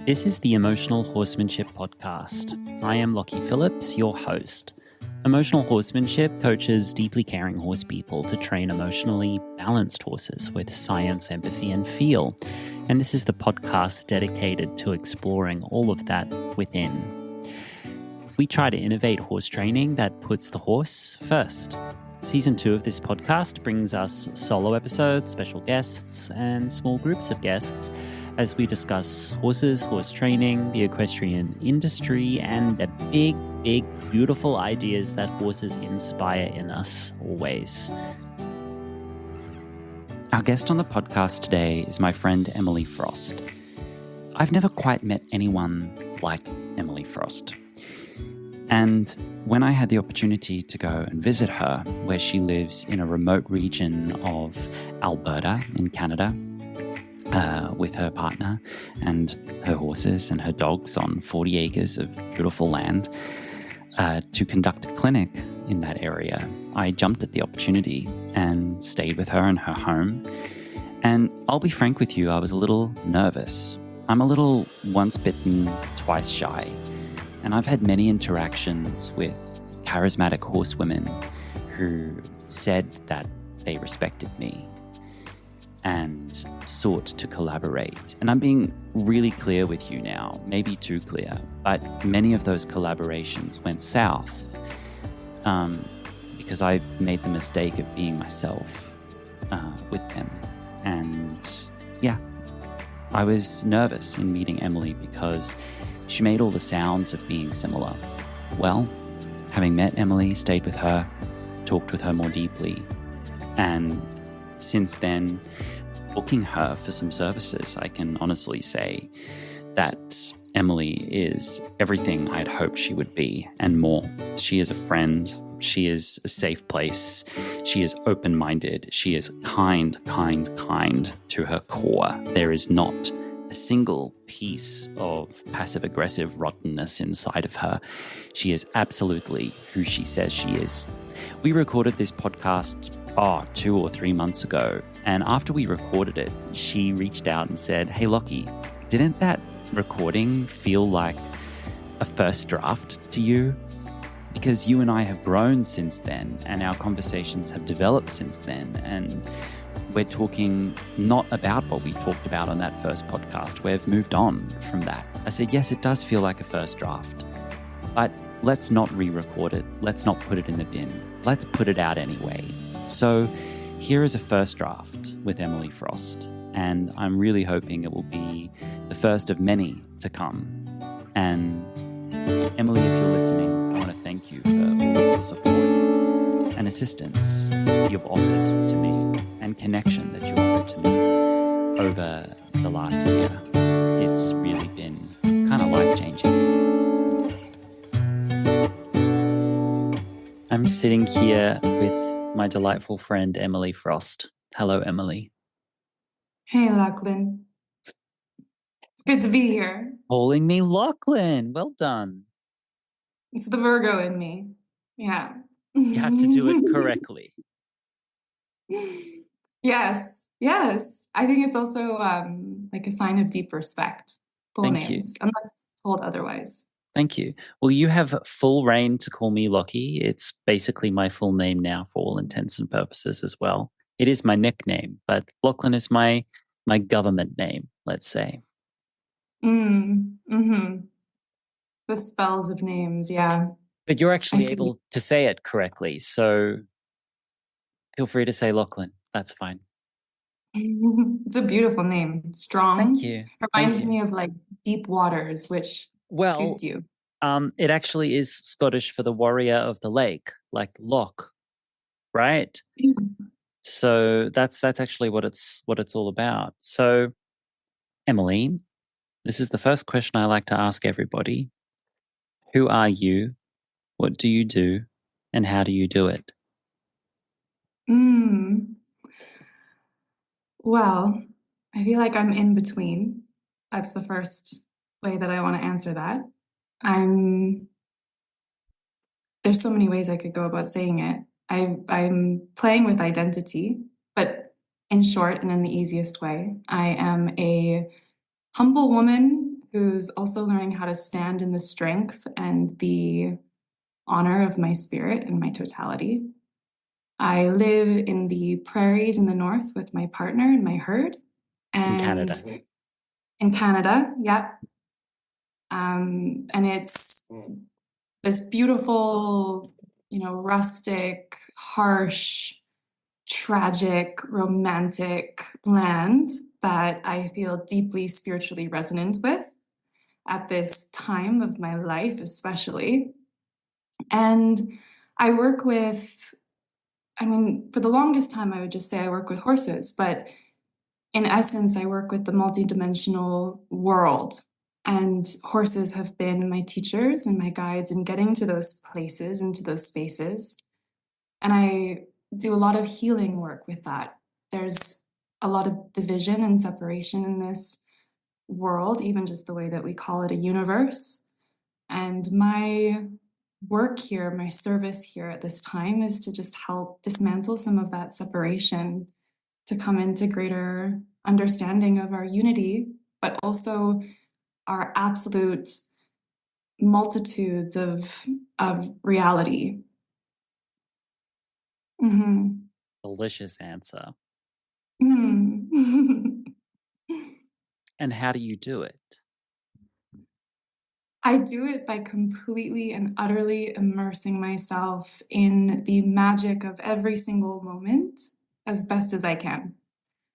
This is the Emotional Horsemanship Podcast. I am Lockie Phillips, your host. Emotional Horsemanship coaches deeply caring horse people to train emotionally balanced horses with science, empathy, and feel. And this is the podcast dedicated to exploring all of that within. We try to innovate horse training that puts the horse first. Season 2 of this podcast brings us solo episodes, special guests, and small groups of guests as we discuss horses, horse training, the equestrian industry, and the big, beautiful ideas that horses inspire in us always. Our guest on the podcast today is my friend Emily Frost. I've never quite met anyone like Emily Frost. And when I had the opportunity to go and visit her, where she lives in a remote region of Alberta in Canada, with her partner and her horses and her dogs on 40 acres of beautiful land, to conduct a clinic in that area, I jumped at the opportunity and stayed with her in her home. And I'll be frank with you, I was a little nervous. I'm a little once bitten, twice shy. And I've had many interactions with charismatic horsewomen who said that they respected me and sought to collaborate. And I'm being really clear with you now, maybe too clear, but many of those collaborations went south because I made the mistake of being myself with them. And yeah, I was nervous in meeting Emily because she made all the sounds of being similar. Well, having met Emily, stayed with her, talked with her more deeply, and since then, booking her for some services, I can honestly say that Emily is everything I'd hoped she would be and more. She is a friend. She is a safe place. She is open-minded. She is kind to her core. There is not a single piece of passive-aggressive rottenness inside of her. She is absolutely who she says she is. We recorded this podcast 2 or 3 months ago, and after we recorded it, she reached out and said, "Hey Lockie, didn't that recording feel like a first draft to you? Because you and I have grown since then, and our conversations have developed since then, and we're talking not about what we talked about on that first podcast. We've moved on from that." I said, "Yes, it does feel like a first draft, but let's not re-record it. Let's not put it in the bin. Let's put it out anyway." So here is a first draft with Emily Frost, and I'm really hoping it will be the first of many to come. And Emily, if you're listening, I want to thank you for all of your support and assistance you've offered to me and connection that you offered to me over the last year. It's really been kind of life-changing. I'm sitting here with my delightful friend, Emily Frost. Hello, Emily. Hey, Lachlan. It's good to be here. Calling me Lachlan. Well done. It's the Virgo in me. Yeah. You have to do it correctly. Yes. I think it's also like a sign of deep respect. Full Thank names, you. unless told otherwise. Thank you. Well, you have full reign to call me Lockie. It's basically my full name now for all intents and purposes as well. It is my nickname, but Lachlan is my government name, let's say. The spells of names, yeah. But you're actually able to say it correctly, so feel free to say Lachlan. That's fine. It's a beautiful name. Strong. Thank you. Reminds me of like deep waters, which suits you. It actually is Scottish for the warrior of the lake, like Loch, right? So that's actually what it's all about. So, Emily, this is the first question I like to ask everybody. Who are you? What do you do? And how do you do it? Well, I feel like I'm in between. That's the first way that I want to answer that. There's so many ways I could go about saying it. I'm playing with identity, but in short and in the easiest way, I am a humble woman who's also learning how to stand in the strength and the honor of my spirit and my totality. I live in the prairies in the north with my partner and my herd. In And Canada. in Canada, yeah. And it's this beautiful, rustic, harsh, tragic, romantic land that I feel deeply spiritually resonant with at this time of my life, especially. And I work with, for the longest time, I would just say I work with horses, but in essence, I work with the multidimensional world. And horses have been my teachers and my guides in getting to those places, into those spaces. And I do a lot of healing work with that. There's a lot of division and separation in this world, even just the way that we call it a universe. And my work here, my service here at this time is to just help dismantle some of that separation, to come into greater understanding of our unity, but also our absolute multitudes of reality. Mm-hmm. Delicious answer. Mm. And how do you do it? I do it by completely and utterly immersing myself in the magic of every single moment as best as I can.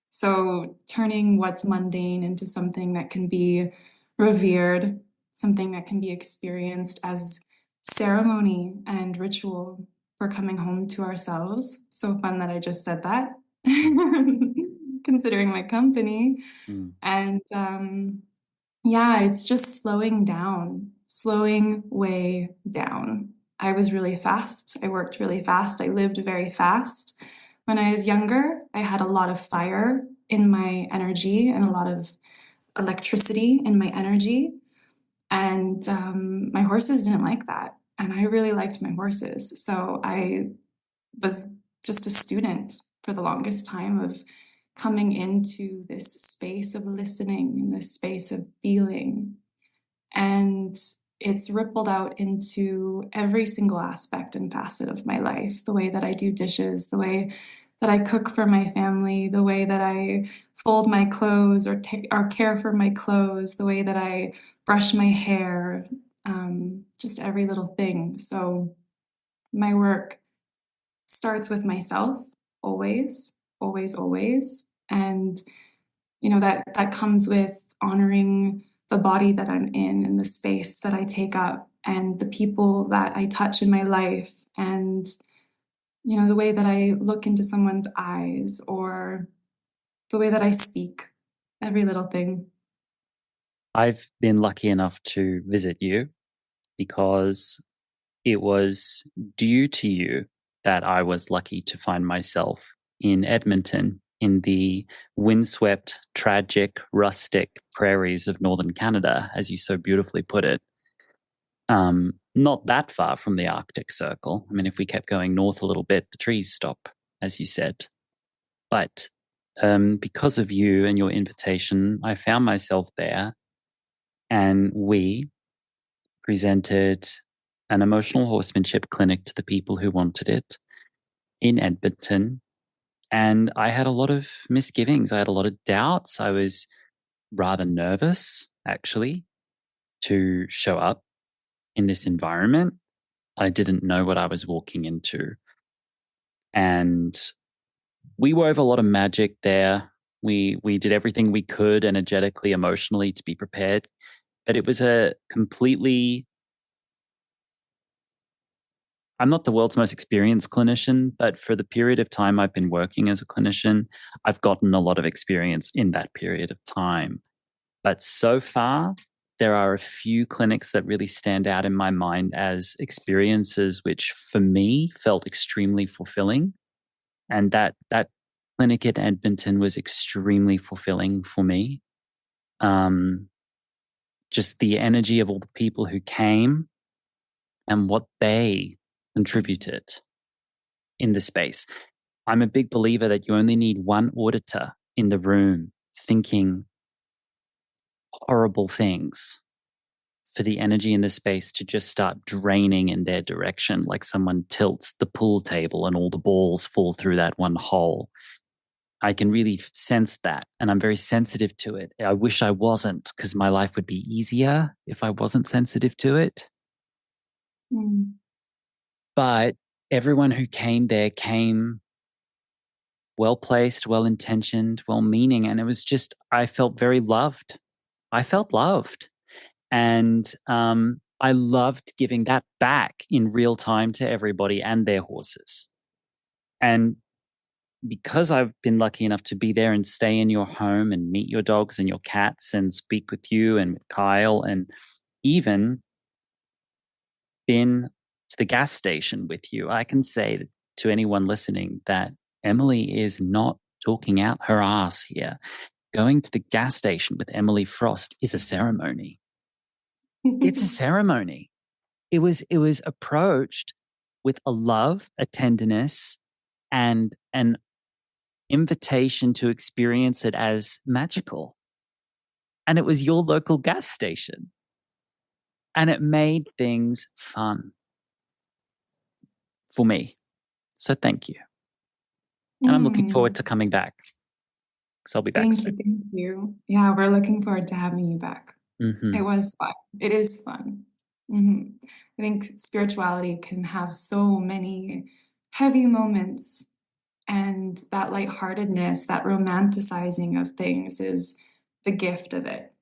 So, turning what's mundane into something that can be revered, something that can be experienced as ceremony and ritual for coming home to ourselves. So fun that I just said that, considering my company. Mm. And yeah, it's just slowing down, slowing way down. I was really fast. I worked really fast. I lived very fast. When I was younger, I had a lot of fire in my energy and a lot of electricity in my energy. And my horses didn't like that. And I really liked my horses. So I was just a student for the longest time of coming into this space of listening and this space of feeling. And it's rippled out into every single aspect and facet of my life. The way that I do dishes, the way that I cook for my family, the way that I fold my clothes or care for my clothes, the way that I brush my hair, just every little thing. So my work starts with myself always, always, always. And that comes with honoring the body that I'm in and the space that I take up and the people that I touch in my life and the way that I look into someone's eyes or the way that I speak, every little thing. I've been lucky enough to visit you because it was due to you that I was lucky to find myself in Edmonton in the windswept, tragic, rustic prairies of northern Canada, as you so beautifully put it. Not that far from the Arctic Circle. I mean, if we kept going north a little bit, the trees stop, as you said. But because of you and your invitation, I found myself there, and we presented an emotional horsemanship clinic to the people who wanted it in Edmonton. And I had a lot of misgivings. I had a lot of doubts. I was rather nervous, actually, to show up in this environment. I didn't know what I was walking into. And we wove a lot of magic there. We did everything we could energetically, emotionally to be prepared. But it was a completely I'm not the world's most experienced clinician, but for the period of time I've been working as a clinician, I've gotten a lot of experience in that period of time. But so far, there are a few clinics that really stand out in my mind as experiences which, for me, felt extremely fulfilling. And that clinic at Edmonton was extremely fulfilling for me. Just the energy of all the people who came and what they contributed in the space. I'm a big believer that you only need one auditor in the room thinking horrible things for the energy in the space to just start draining in their direction, like someone tilts the pool table and all the balls fall through that one hole. I can really sense that, and I'm very sensitive to it. I wish I wasn't, because my life would be easier if I wasn't sensitive to it. Mm. But everyone who came there came well placed, well intentioned, well meaning. And it was just, I felt very loved. I felt loved. And I loved giving that back in real time to everybody and their horses. And because I've been lucky enough to be there and stay in your home and meet your dogs and your cats and speak with you and with Kyle, and even been to the gas station with you, I can say to anyone listening that Emily is not talking out her ass here. Going to the gas station with Emily Frost is a ceremony. It's a ceremony. It was approached with a love, a tenderness, and an invitation to experience it as magical. And it was your local gas station. And it made things fun for me. So thank you. And I'm looking forward to coming back, because I'll be back soon. Thank you. Yeah, we're looking forward to having you back. Mm-hmm. It was fun. It is fun. Mm-hmm. I think spirituality can have so many heavy moments, and that lightheartedness, that romanticizing of things is the gift of it.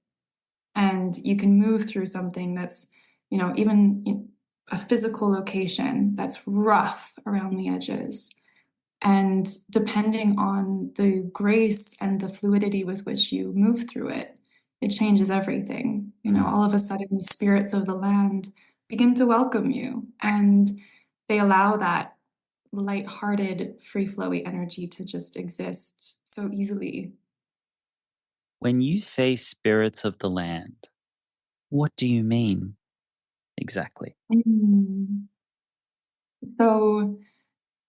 And you can move through something that's, even a physical location that's rough around the edges. And depending on the grace and the fluidity with which you move through it, it changes everything. All of a sudden, the spirits of the land begin to welcome you, and they allow that light-hearted, free-flowy energy to just exist so easily. When you say spirits of the land, what do you mean exactly? So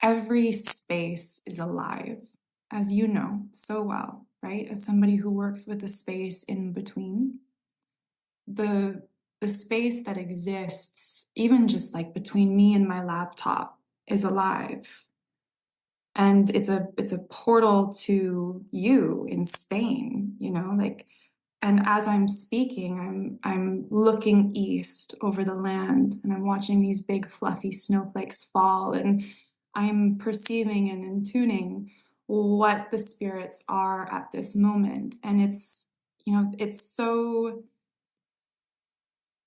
every space is alive, as you know so well, right? As somebody who works with the space in between, the space that exists, even just like between me and my laptop, is alive. And it's a portal to you in Spain, and as I'm speaking, I'm looking east over the land, and I'm watching these big fluffy snowflakes fall, and I'm perceiving and intuning what the spirits are at this moment. And it's so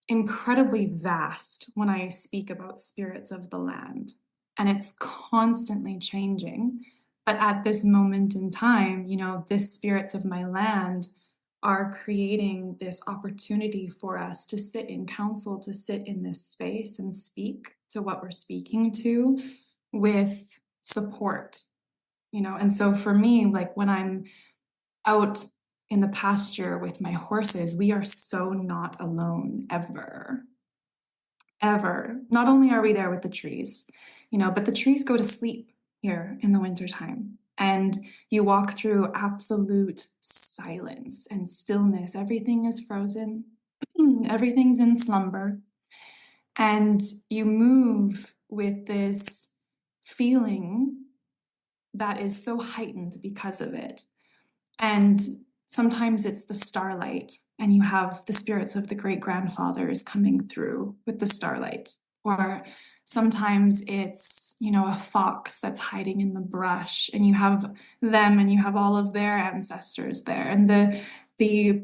incredibly vast when I speak about spirits of the land, and it's constantly changing. But at this moment in time, the spirits of my land are creating this opportunity for us to sit in council, to sit in this space and speak to what we're speaking to with support. And so for me, like when I'm out in the pasture with my horses, we are so not alone ever. Ever. Not only are we there with the trees, but the trees go to sleep here in the wintertime. And you walk through absolute silence and stillness. Everything is frozen. Everything's in slumber. And you move with this feeling that is so heightened because of it. And sometimes it's the starlight, and you have the spirits of the great grandfathers coming through with the starlight. Or sometimes it's, a fox that's hiding in the brush, and you have them and you have all of their ancestors there. And the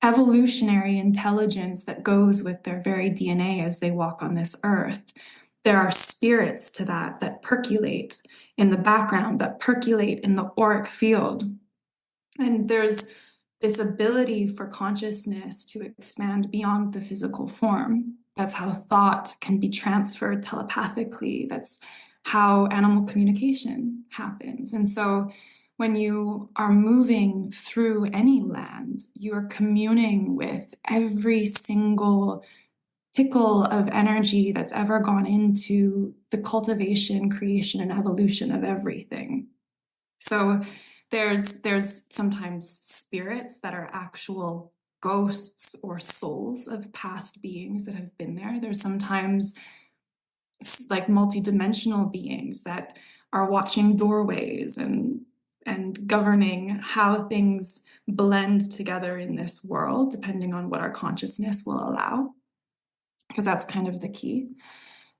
evolutionary intelligence that goes with their very DNA as they walk on this earth. There are spirits to that percolate in the background, that percolate in the auric field. And there's this ability for consciousness to expand beyond the physical form. That's how thought can be transferred telepathically. That's how animal communication happens. And so when you are moving through any land, you are communing with every single tickle of energy that's ever gone into the cultivation, creation, and evolution of everything. So there's sometimes spirits that are actual ghosts or souls of past beings that have been there. There's sometimes like multidimensional beings that are watching doorways and governing how things blend together in this world, depending on what our consciousness will allow, because that's kind of the key.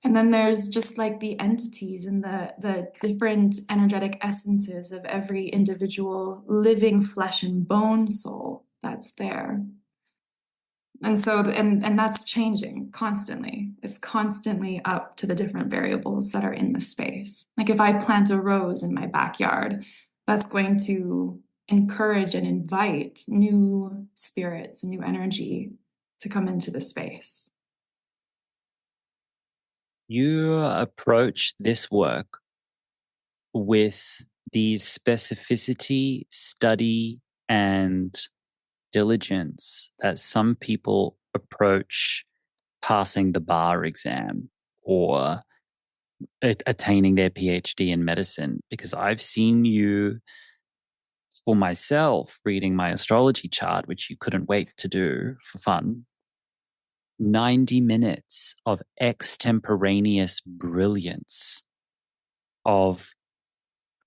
And then there's just like the entities and the different energetic essences of every individual living flesh and bone soul that's there. And so, and that's changing constantly. It's constantly up to the different variables that are in the space. Like if I plant a rose in my backyard, that's going to encourage and invite new spirits, new energy to come into the space. You approach this work with the specificity, study, and diligence that some people approach passing the bar exam or attaining their PhD in medicine. Because I've seen you, for myself, reading my astrology chart, which you couldn't wait to do for fun, 90 minutes of extemporaneous brilliance, of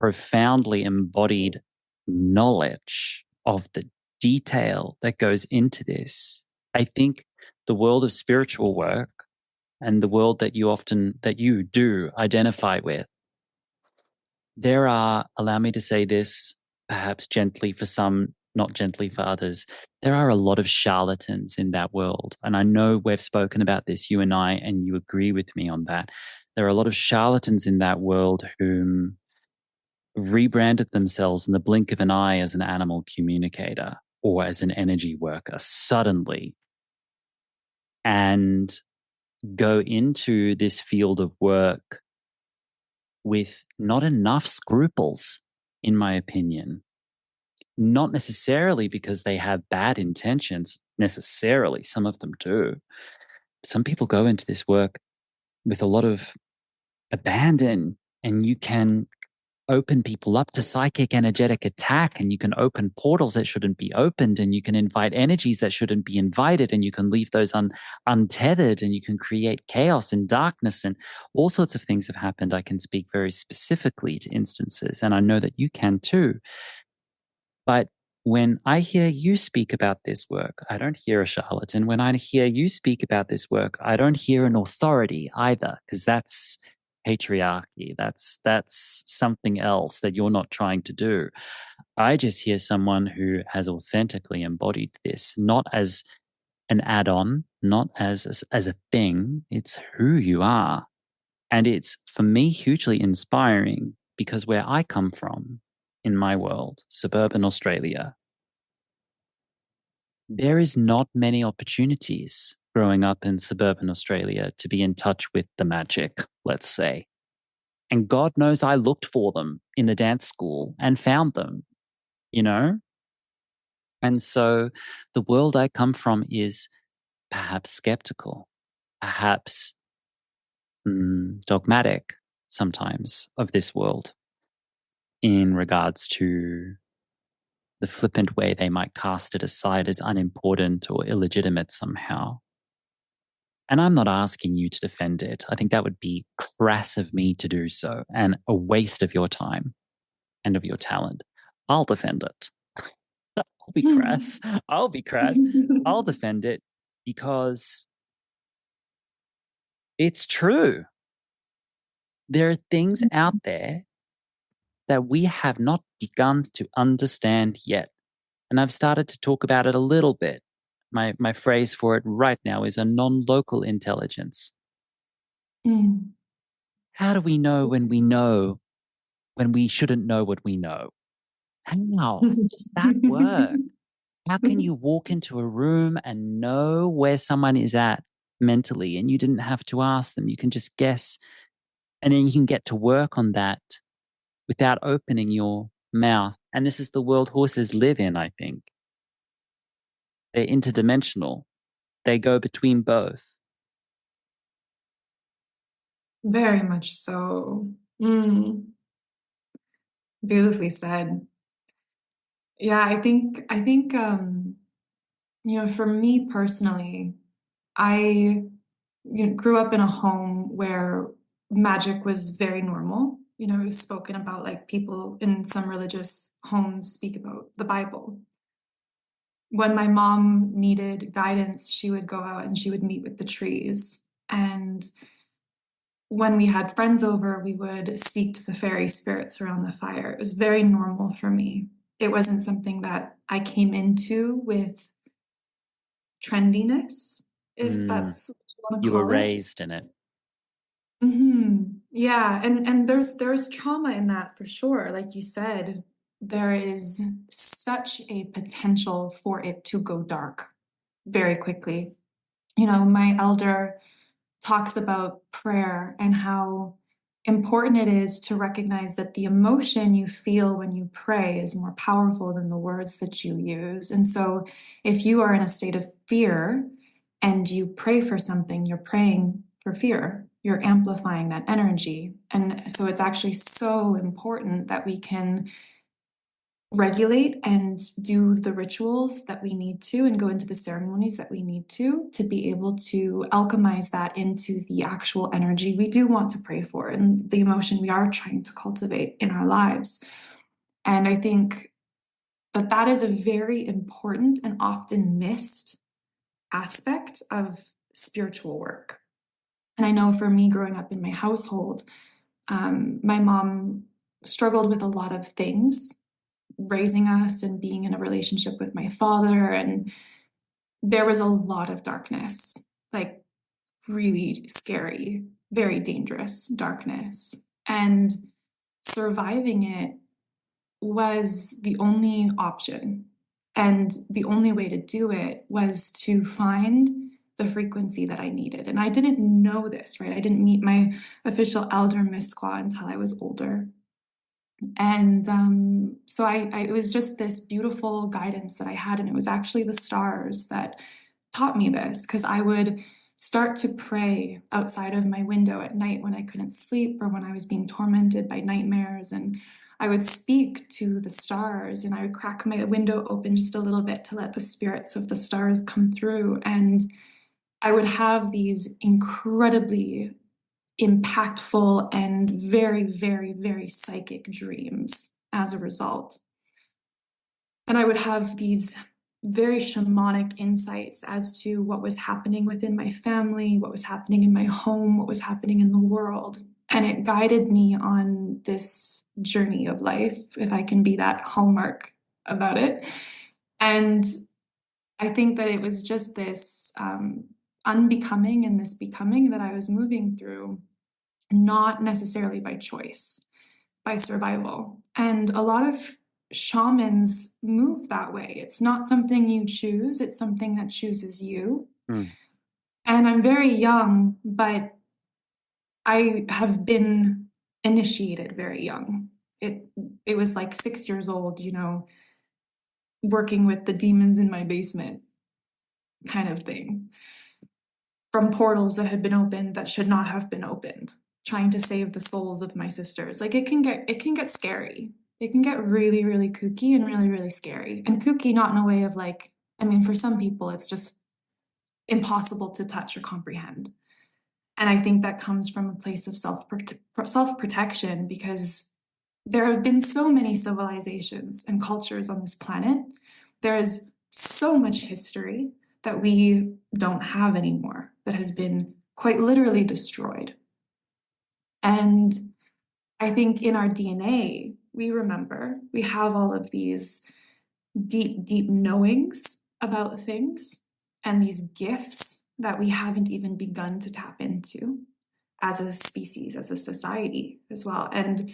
profoundly embodied knowledge of the detail that goes into this. I think the world of spiritual work and the world that you do identify with, there are, allow me to say this, perhaps gently for some, not gently for others, there are a lot of charlatans in that world. And I know we've spoken about this, you and I, and you agree with me on that. There are a lot of charlatans in that world whom rebranded themselves in the blink of an eye as an animal communicator or as an energy worker suddenly, and go into this field of work with not enough scruples, in my opinion. Not necessarily because they have bad intentions, necessarily. Some of them do. Some people go into this work with a lot of abandon, and you can open people up to psychic energetic attack, and you can open portals that shouldn't be opened, and you can invite energies that shouldn't be invited, and you can leave those untethered, and you can create chaos and darkness, and all sorts of things have happened. I can speak very specifically to instances, and I know that you can too. But when I hear you speak about this work, I don't hear a charlatan. When I hear you speak about this work, I don't hear an authority either, because that's patriarchy. That's something else that you're not trying to do. I just hear someone who has authentically embodied this, not as an add-on, not as a thing. It's who you are. And it's, for me, hugely inspiring, because where I come from in my world, suburban Australia, there is not many opportunities growing up in suburban Australia to be in touch with the magic, let's say. And God knows I looked for them in the dance school and found them, you know? And so the world I come from is perhaps skeptical, perhaps dogmatic sometimes of this world in regards to the flippant way they might cast it aside as unimportant or illegitimate somehow. And I'm not asking you to defend it. I think that would be crass of me to do so and a waste of your time and of your talent. I'll defend it. I'll be crass. I'll be crass. I'll defend it because it's true. There are things out there that we have not begun to understand yet. And I've started to talk about it a little bit. My phrase for it right now is a non-local intelligence. Mm. How do we know when we shouldn't know what we know? How does that work? How can you walk into a room and know where someone is at mentally, and you didn't have to ask them? You can just guess, and then you can get to work on that without opening your mouth. And this is the world horses live in, I think. They're interdimensional. They go between both. Very much so. Mm. Beautifully said. Yeah, I think For me personally, I grew up in a home where magic was very normal. It was spoken about, like people in some religious homes speak about the Bible. When my mom needed guidance, she would go out and she would meet with the trees. And when we had friends over, we would speak to the fairy spirits around the fire. It was very normal for me. It wasn't something that I came into with trendiness, if Mm, that's what you want to you were call it. raised in it. Yeah, and there's trauma in that for sure. Like you said, there is such a potential for it to go dark very quickly. My elder talks about prayer and how important it is to recognize that the emotion you feel when you pray is more powerful than the words that you use. And so if you are in a state of fear and you pray for something, you're praying for fear. You're amplifying that energy. And so it's actually so important that we can regulate and do the rituals that we need to and go into the ceremonies that we need to be able to alchemize that into the actual energy we do want to pray for and the emotion we are trying to cultivate in our lives. And I think that that is a very important and often missed aspect of spiritual work. And I know for me growing up in my household, my mom struggled with a lot of things raising us and being in a relationship with my father. And there was a lot of darkness, like really scary, very dangerous darkness. And surviving it was the only option. And the only way to do it was to find the frequency that I needed. And I didn't know this, right? I didn't meet my official elder, Miss Squaw, until I was older. And so it was just this beautiful guidance that I had. And it was actually the stars that taught me this, because I would start to pray outside of my window at night when I couldn't sleep or when I was being tormented by nightmares. And I would speak to the stars and I would crack my window open just a little bit to let the spirits of the stars come through. And I would have these incredibly impactful and very, very, very psychic dreams as a result. And I would have these very shamanic insights as to what was happening within my family, what was happening in my home, what was happening in the world. And it guided me on this journey of life, if I can be that hallmark about it. And I think that it was just this unbecoming and this becoming that I was moving through, not necessarily by choice, by survival. And a lot of shamans move that way. It's not something you choose, it's something that chooses you. Mm. And I'm very young, but I have been initiated very young. It was like 6 years old, working with the demons in my basement kind of thing. From portals that had been opened that should not have been opened, trying to save the souls of my sisters. Like it can get scary. It can get really, really kooky and really, really scary. And kooky not in a way of like, I mean, for some people it's just impossible to touch or comprehend. And I think that comes from a place of self-protection, because there have been so many civilizations and cultures on this planet. There is so much history that we don't have anymore, that has been quite literally destroyed. And I think in our DNA, we remember, we have all of these deep, deep knowings about things and these gifts that we haven't even begun to tap into as a species, as a society as well. And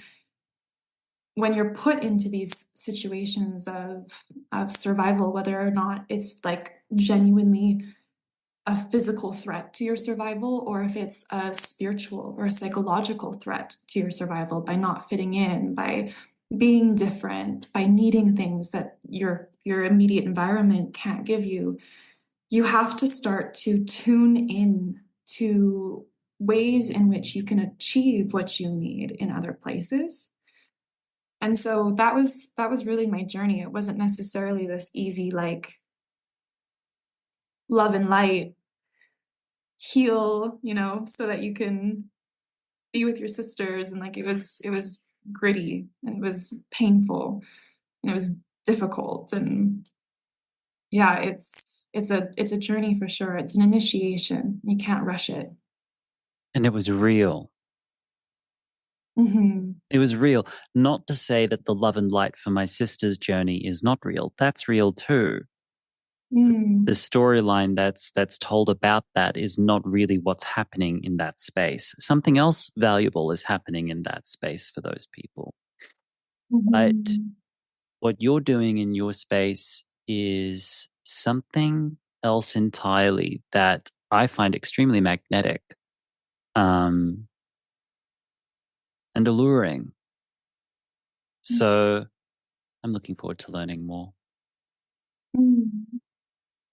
when you're put into these situations of survival, whether or not it's like genuinely a physical threat to your survival, or if it's a spiritual or a psychological threat to your survival by not fitting in, by being different, by needing things that your immediate environment can't give you, you have to start to tune in to ways in which you can achieve what you need in other places. And so that was really my journey. It wasn't necessarily this easy, like, love and light, heal, so that you can be with your sisters. And like it was gritty and it was painful and it was difficult. And yeah, it's a journey for sure. It's an initiation. You can't rush it. And it was real. Hmm. It was real. Not to say that the love and light for my sister's journey is not real. That's real too. The Mm. storyline that's told about that is not really what's happening in that space. Something else valuable is happening in that space for those people. But Hmm. what you're doing in your space is something else entirely that I find extremely magnetic, um, and alluring. So I'm looking forward to learning more. Mm.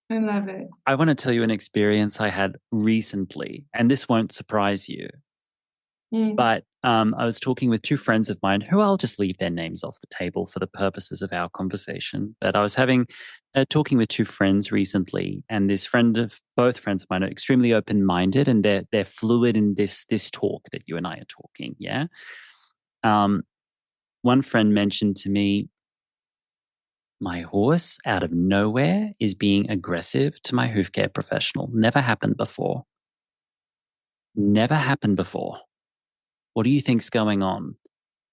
I love it. I want to tell you an experience I had recently, and this won't surprise you. Mm. But I was talking with two friends of mine who I'll just leave their names off the table for the purposes of our conversation. But I was having talking with two friends recently, and both friends of mine are extremely open minded, and they're fluid in this talk that you and I are talking. Yeah. Um, One friend mentioned to me, my horse out of nowhere is being aggressive to my hoof care professional. Never happened before. Never happened before. What do you think's going on?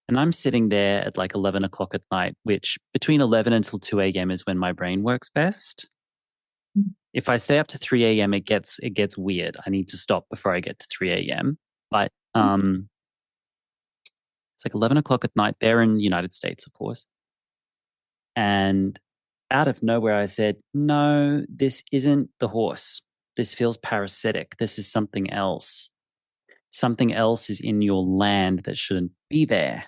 And I'm sitting there at like 11 o'clock at night, which between 11 until 2 a.m. is when my brain works best. If I stay up to 3 a.m., it gets weird. I need to stop before I get to 3 a.m. But it's like 11 o'clock at night. They're in the United States, of course. And out of nowhere, I said, no, this isn't the horse. This feels parasitic. This is something else. Something else is in your land that shouldn't be there.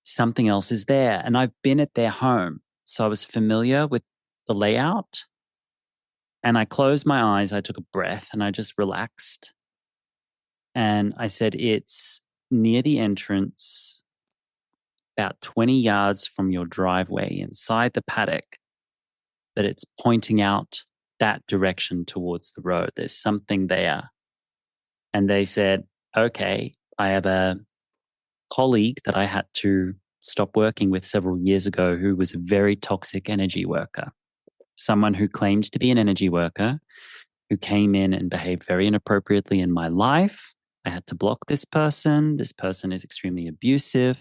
Something else is there. And I've been at their home. So I was familiar with the layout. And I closed my eyes. I took a breath and I just relaxed. And I said, it's near the entrance, about 20 yards from your driveway inside the paddock, but it's pointing out that direction towards the road. There's something there. And they said, okay, I have a colleague that I had to stop working with several years ago who was a very toxic energy worker, someone who claimed to be an energy worker, who came in and behaved very inappropriately in my life. I had to block this person. This person is extremely abusive.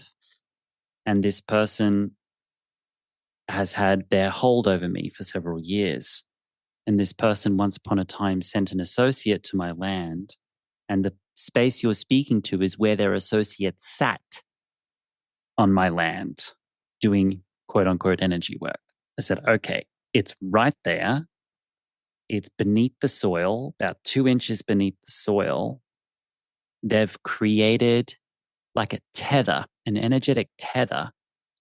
And this person has had their hold over me for several years. And this person, once upon a time, sent an associate to my land. And the space you're speaking to is where their associate sat on my land doing quote unquote energy work. I said, okay, it's right there. It's beneath the soil, about 2 inches beneath the soil. They've created like a tether, an energetic tether,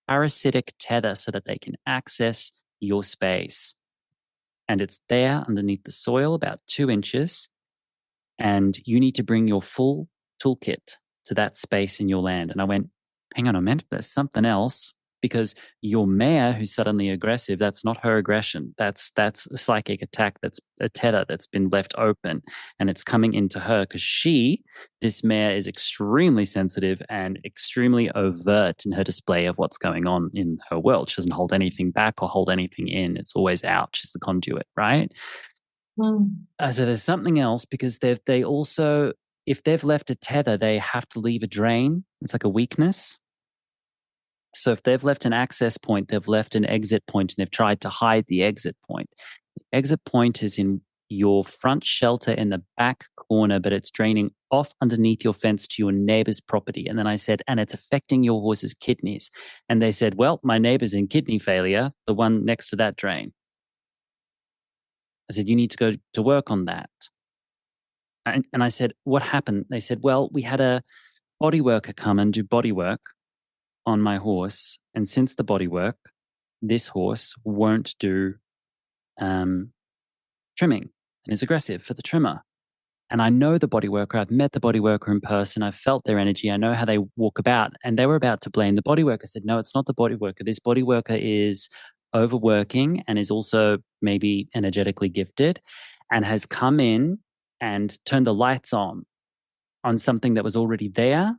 parasitic tether, so that they can access your space. And it's there underneath the soil, about 2 inches. And you need to bring your full toolkit to that space in your land. And I went, hang on a minute, there's something else, because your mare who's suddenly aggressive, that's not her aggression. That's a psychic attack. That's a tether that's been left open and it's coming into her because this mare is extremely sensitive and extremely overt in her display of what's going on in her world. She doesn't hold anything back or hold anything in. It's always out. She's the conduit, right? Mm. So there's something else because they also, if they've left a tether, they have to leave a drain. It's like a weakness. So if they've left an access point, they've left an exit point, and they've tried to hide the exit point. The exit point is in your front shelter in the back corner, but it's draining off underneath your fence to your neighbor's property. And then I said, and it's affecting your horse's kidneys. And they said, well, my neighbor's in kidney failure, the one next to that drain. I said, you need to go to work on that. And I said, what happened? They said, well, we had a body worker come and do body work on my horse. And since the body work, this horse won't do trimming and is aggressive for the trimmer. And I know the body worker. I've met the body worker in person. I've felt their energy. I know how they walk about. And they were about to blame the body worker. I said, no, it's not the body worker. This body worker is overworking and is also maybe energetically gifted and has come in and turned the lights on something that was already there.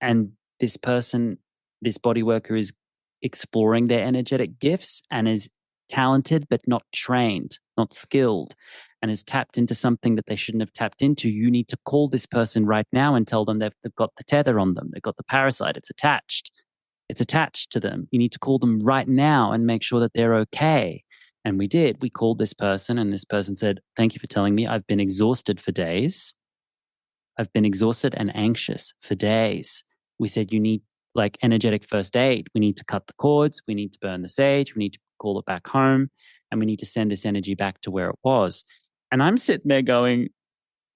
And this person, this body worker, is exploring their energetic gifts and is talented but not trained, not skilled, and has tapped into something that they shouldn't have tapped into. You need to call this person right now and tell them they've got the tether on them. They've got the parasite. It's attached. It's attached to them. You need to call them right now and make sure that they're okay. And we did. We called this person, and this person said, "Thank you for telling me. I've been exhausted for days. I've been exhausted and anxious for days." We said, "You need like energetic first aid. We need to cut the cords. We need to burn the sage. We need to call it back home. And we need to send this energy back to where it was." And I'm sitting there going,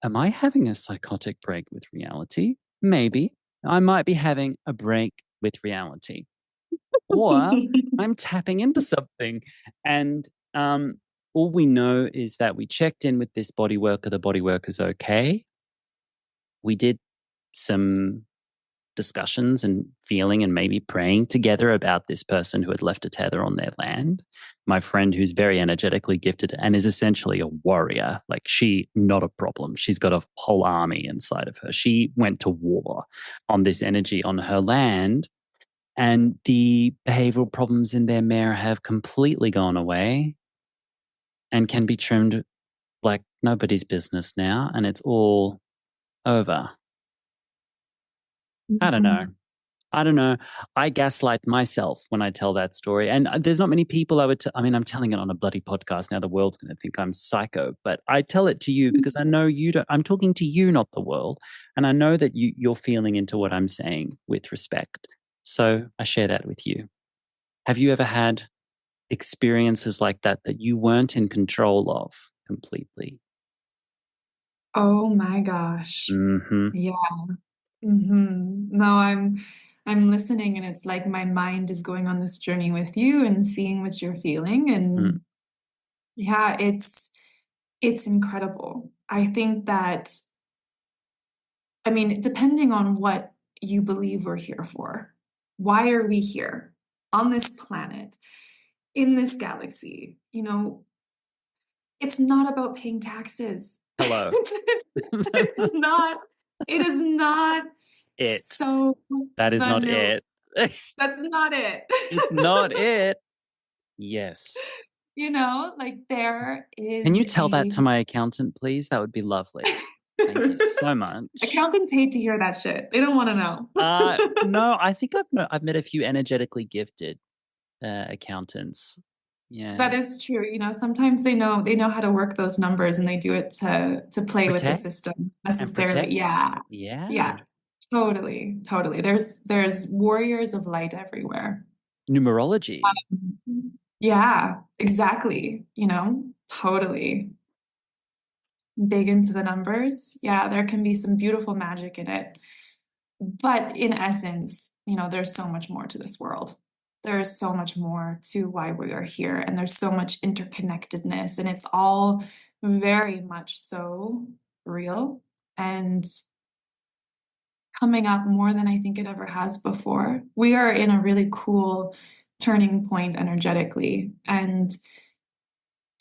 am I having a psychotic break with reality? Maybe. I might be having a break with reality. Or I'm tapping into something. And all we know is that we checked in with this body worker. The body worker's okay. We did some discussions and feeling and maybe praying together about this person who had left a tether on their land. My friend, who's very energetically gifted and is essentially a warrior, like not a problem. She's got a whole army inside of her. She went to war on this energy on her land, and the behavioral problems in their mare have completely gone away and can be trimmed like nobody's business now, and it's all over. I don't know. I don't know. I gaslight myself when I tell that story. And there's not many people I mean, I'm telling it on a bloody podcast. Now the world's going to think I'm psycho, but I tell it to you because I know you don't. I'm talking to you, not the world. And I know that you're feeling into what I'm saying with respect. So I share that with you. Have you ever had experiences like that you weren't in control of completely? Oh my gosh. Mm-hmm. Yeah. No, I'm listening, and it's like my mind is going on this journey with you and seeing what you're feeling. Mm. And yeah, it's incredible. I think that, I mean, depending on what you believe we're here for, why are we here on this planet, in this galaxy? It's not about paying taxes. Hello. It's not. It is not. It. So That is not vanilla. it. That's not it. It's not it. Yes. Like there Can you is tell that to my accountant, please? That would be lovely. Thank you so much. accountants hate to hear that shit. They don't want to know. No, I think I've met a few energetically gifted accountants. Yeah. That is true. Sometimes they know how to work those numbers, and they do it to play with the Protect system and necessarily. protect. Yeah. Yeah. Yeah. Totally. Totally. There's warriors of light everywhere. Numerology. Yeah, exactly. Totally big into the numbers. Yeah, there can be some beautiful magic in it. But in essence, there's so much more to this world. There is so much more to why we are here, and there's so much interconnectedness, and it's all very much so real and coming up more than I think it ever has before. We are in a really cool turning point energetically, and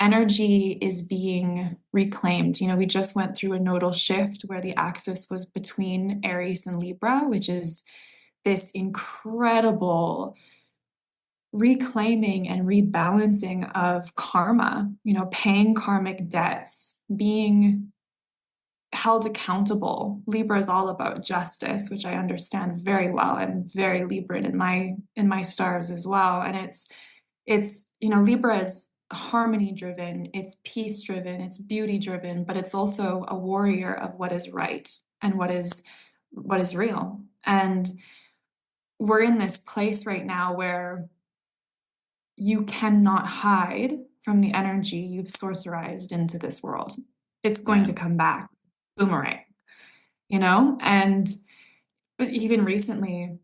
energy is being reclaimed. We just went through a nodal shift where the axis was between Aries and Libra, which is this incredible reclaiming and rebalancing of karma, paying karmic debts, being held accountable. Libra is all about justice, which I understand very well. I'm very Libran in my stars as well. And it's Libra is harmony driven, it's peace driven, it's beauty driven, but it's also a warrior of what is right and what is real. And we're in this place right now where you cannot hide from the energy you've sorcerized into this world. It's going to come back, boomerang, And even recently,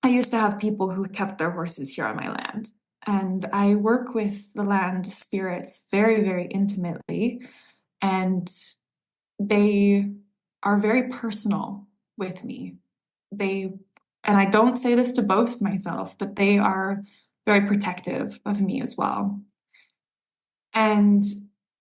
I used to have people who kept their horses here on my land. And I work with the land spirits very, very intimately. And they are very personal with me. And I don't say this to boast myself, but they are very protective of me as well. And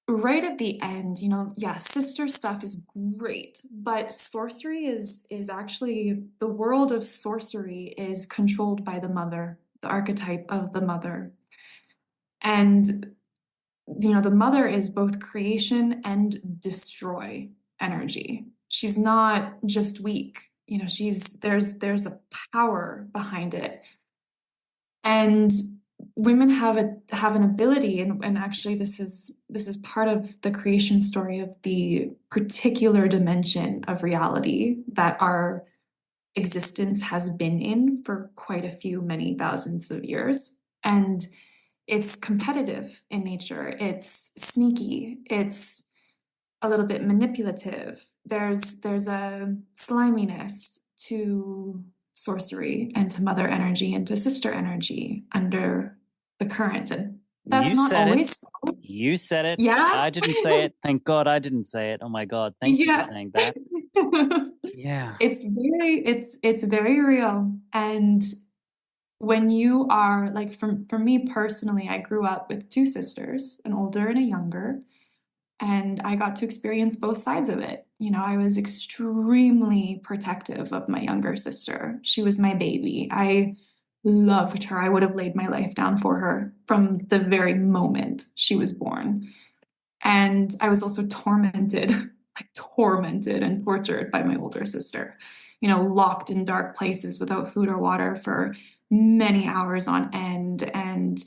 right at the end, yeah, sister stuff is great, but sorcery is actually, the world of sorcery is controlled by the mother, the archetype of the mother. And the mother is both creation and destroy energy. She's not just weak. There's a power behind it. And women have an ability, and actually this is part of the creation story of the particular dimension of reality that our existence has been in for quite a few many thousands of years. And it's competitive in nature. It's sneaky. It's a little bit manipulative. There's a sliminess to sorcery and to mother energy and to sister energy under the current. And that's You not said it. always so. You said it. Yeah. I didn't say it. Thank God I didn't say it. Oh my God. Thank you for Yeah. saying that. Yeah. It's very real. And when you are like, for me personally, I grew up with two sisters, an older and a younger, and I got to experience both sides of it. I was extremely protective of my younger sister. She was my baby. I loved her. I would have laid my life down for her from the very moment she was born. And I was also tormented, like tormented and tortured by my older sister, locked in dark places without food or water for many hours on end, and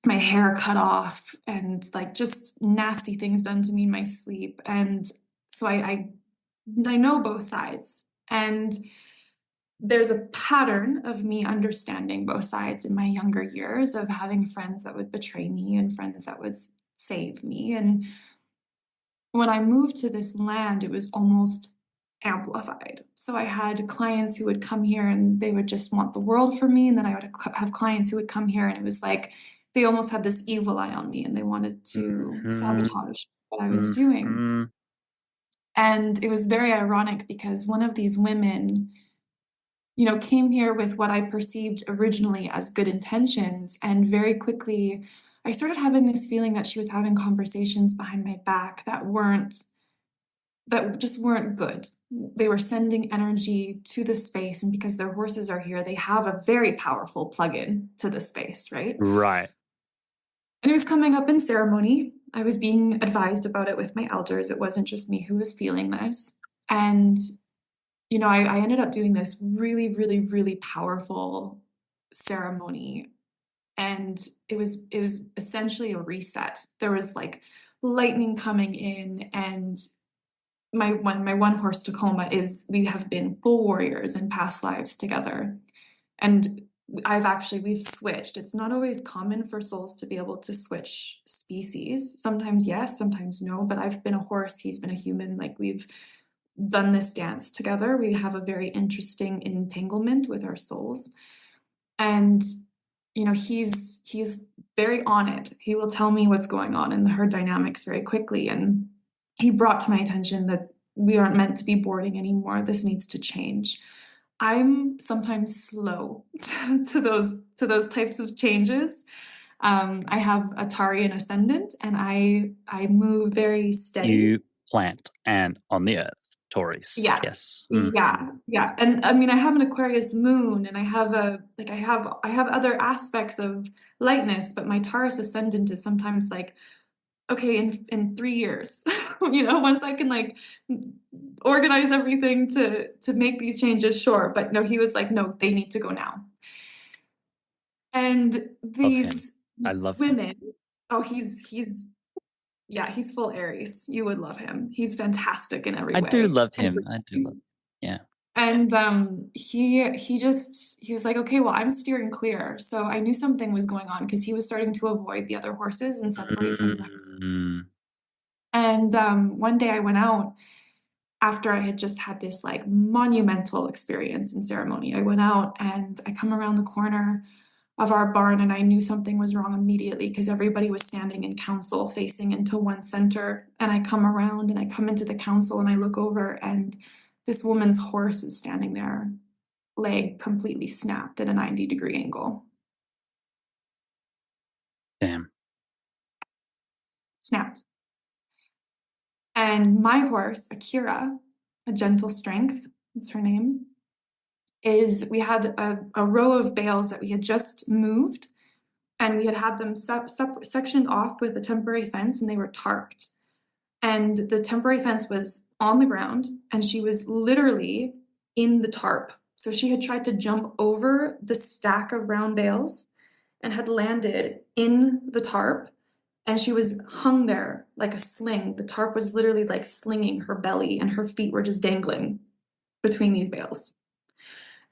my hair cut off, and like just nasty things done to me in my sleep. And so I know both sides. And there's a pattern of me understanding both sides in my younger years, of having friends that would betray me and friends that would save me. And when I moved to this land, it was almost amplified. So I had clients who would come here and they would just want the world for me. And then I would have clients who would come here and it was like they almost had this evil eye on me and they wanted to sabotage what I was doing. Mm-hmm. And it was very ironic because one of these women, came here with what I perceived originally as good intentions. And very quickly, I started having this feeling that she was having conversations behind my back that just weren't good. They were sending energy to the space, and because their horses are here, they have a very powerful plug-in to the space, right? Right. And it was coming up in ceremony. I was being advised about it with my elders. It wasn't just me who was feeling this. And I ended up doing this really, really, really powerful ceremony. And it was essentially a reset. There was like lightning coming in, and my one horse Tacoma we have been full warriors in past lives together. And we've switched. It's not always common for souls to be able to switch species. Sometimes yes, sometimes no, but I've been a horse, he's been a human. Like, we've done this dance together. We have a very interesting entanglement with our souls. And he's very on it. He will tell me what's going on in the herd dynamics very quickly. And he brought to my attention that we aren't meant to be boarding anymore. This needs to change. I'm sometimes slow to those types of changes. I have Atarian ascendant, and I move very steady. You plant and on the earth, Taurus. Yeah. Yes. Yeah. And I mean, I have an Aquarius moon, and I have I have other aspects of lightness, but my Taurus ascendant is sometimes like, okay, in 3 years, once I can like organize everything to make these changes, sure. But no, he was like, no, they need to go now. And Love him. these I love him. women, oh, he's full Aries. You would love him. He's fantastic in every I way. do love him. I do love him. Yeah. And he was like, okay, well, I'm steering clear. So I knew something was going on because he was starting to avoid the other horses and separate from them. And one day I went out after I had just had this like monumental experience in ceremony. I went out and I come around the corner of our barn, and I knew something was wrong immediately because everybody was standing in council facing into one center. And I come around and I come into the council and I look over, and this woman's horse is standing there, leg completely snapped at a 90-degree angle. Damn. Snapped. And my horse, Akira, a gentle strength, that's her name, we had a row of bales that we had just moved, and we had them sectioned off with a temporary fence, and they were tarped. And the temporary fence was on the ground, and she was literally in the tarp. So she had tried to jump over the stack of brown bales and had landed in the tarp, and she was hung there like a sling. The tarp was literally like slinging her belly, and her feet were just dangling between these bales.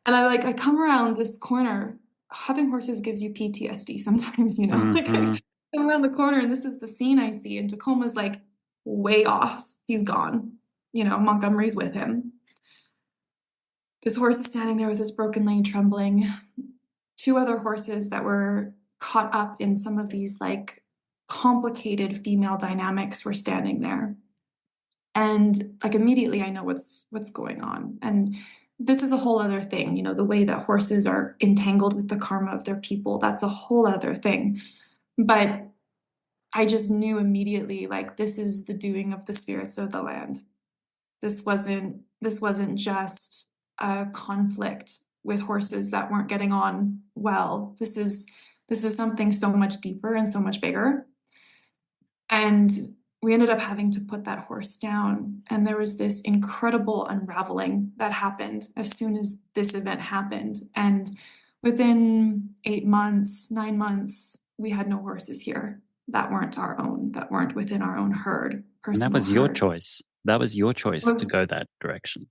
And I come around this corner. Having horses gives you PTSD sometimes, you know. Like I come around the corner, and this is the scene I see. And Tacoma's like way off. He's gone. You know, Montgomery's with him. This horse is standing there with his broken leg trembling. Two other horses that were caught up in some of these like complicated female dynamics were standing there. And like immediately I know what's going on. And this is a whole other thing, you know, the way that horses are entangled with the karma of their people, that's a whole other thing. But I just knew immediately, like, this is the doing of the spirits of the land. This wasn't just a conflict with horses that weren't getting on well. This is something so much deeper and so much bigger. And we ended up having to put that horse down. And there was this incredible unraveling that happened as soon as this event happened. And within 8 months, 9 months, we had no horses here that weren't our own, that weren't within our own herd. And that was your choice. That was your choice to go that direction.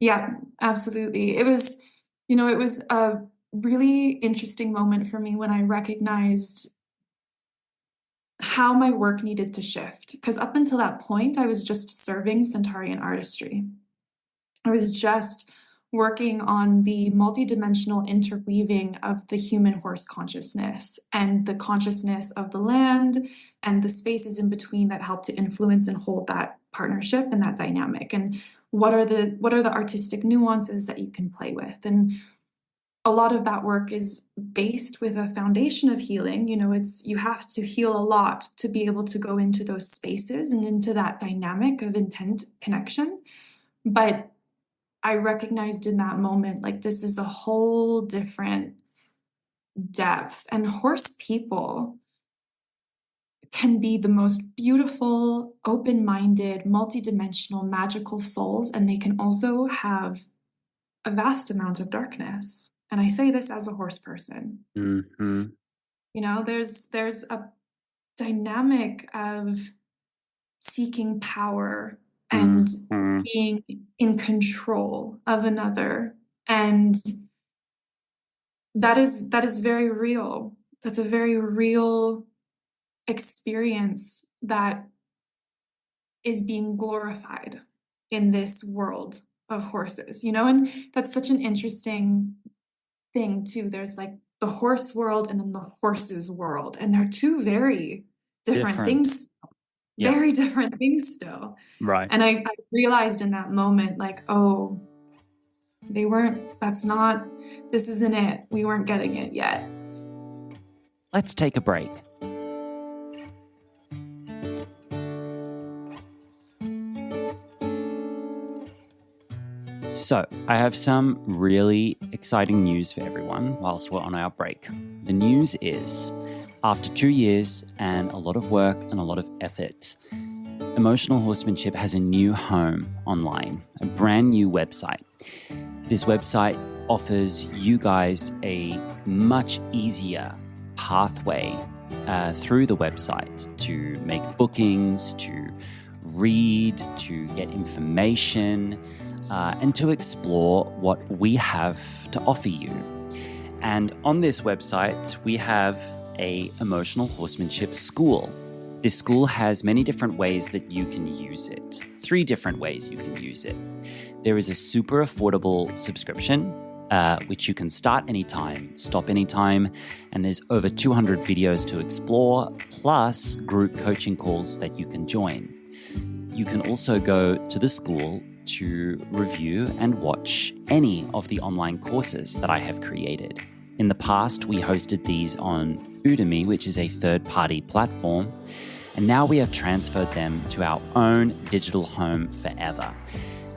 Yeah, absolutely. It was, you know, it was a really interesting moment for me when I recognized how my work needed to shift. Because up until that point, I was just serving Centaurian artistry. I was just working on the multidimensional interweaving of the human horse consciousness and the consciousness of the land and the spaces in between that help to influence and hold that partnership and that dynamic. And what are the artistic nuances that you can play with? And a lot of that work is based with a foundation of healing. You know, you have to heal a lot to be able to go into those spaces and into that dynamic of intent connection. But I recognized in that moment, like, this is a whole different depth. And horse people can be the most beautiful, open-minded, multidimensional, magical souls. And they can also have a vast amount of darkness. And I say this as a horse person. Mm-hmm. You know, there's a dynamic of seeking power and being in control of another. And that is very real. That's a very real experience that is being glorified in this world of horses, you know, and that's such an interesting thing too. There's like the horse world and then the horses world, and they're two very different things. Yeah. Very different things still. Right. And I realized in that moment, like, oh, this isn't it. We weren't getting it yet. Let's take a break. So, I have some really exciting news for everyone whilst we're on our break. The news is, after 2 years and a lot of work and a lot of effort, Emotional Horsemanship has a new home online, a brand new website. This website offers you guys a much easier pathway through the website to make bookings, to read, to get information, and to explore what we have to offer you. And on this website, we have a Emotional Horsemanship school. This school has many different ways that you can use it. 3 different ways you can use it. There is a super affordable subscription, which you can start anytime, stop anytime, and there's over 200 videos to explore, plus group coaching calls that you can join. You can also go to the school to review and watch any of the online courses that I have created. In the past, we hosted these on Udemy, which is a third-party platform, and now we have transferred them to our own digital home forever.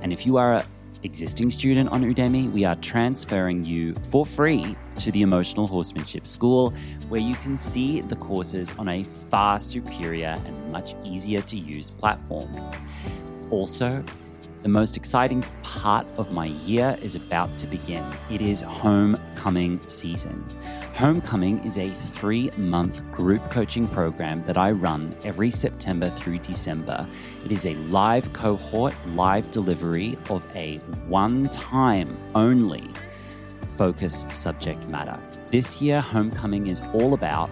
And if you are an existing student on Udemy, we are transferring you for free to the Emotional Horsemanship School, where you can see the courses on a far superior and much easier to use platform. Also, the most exciting part of my year is about to begin. It is homecoming season. Homecoming is a 3-month group coaching program that I run every September through December. It is a live cohort, live delivery of a one-time only focus subject matter. This year, Homecoming is all about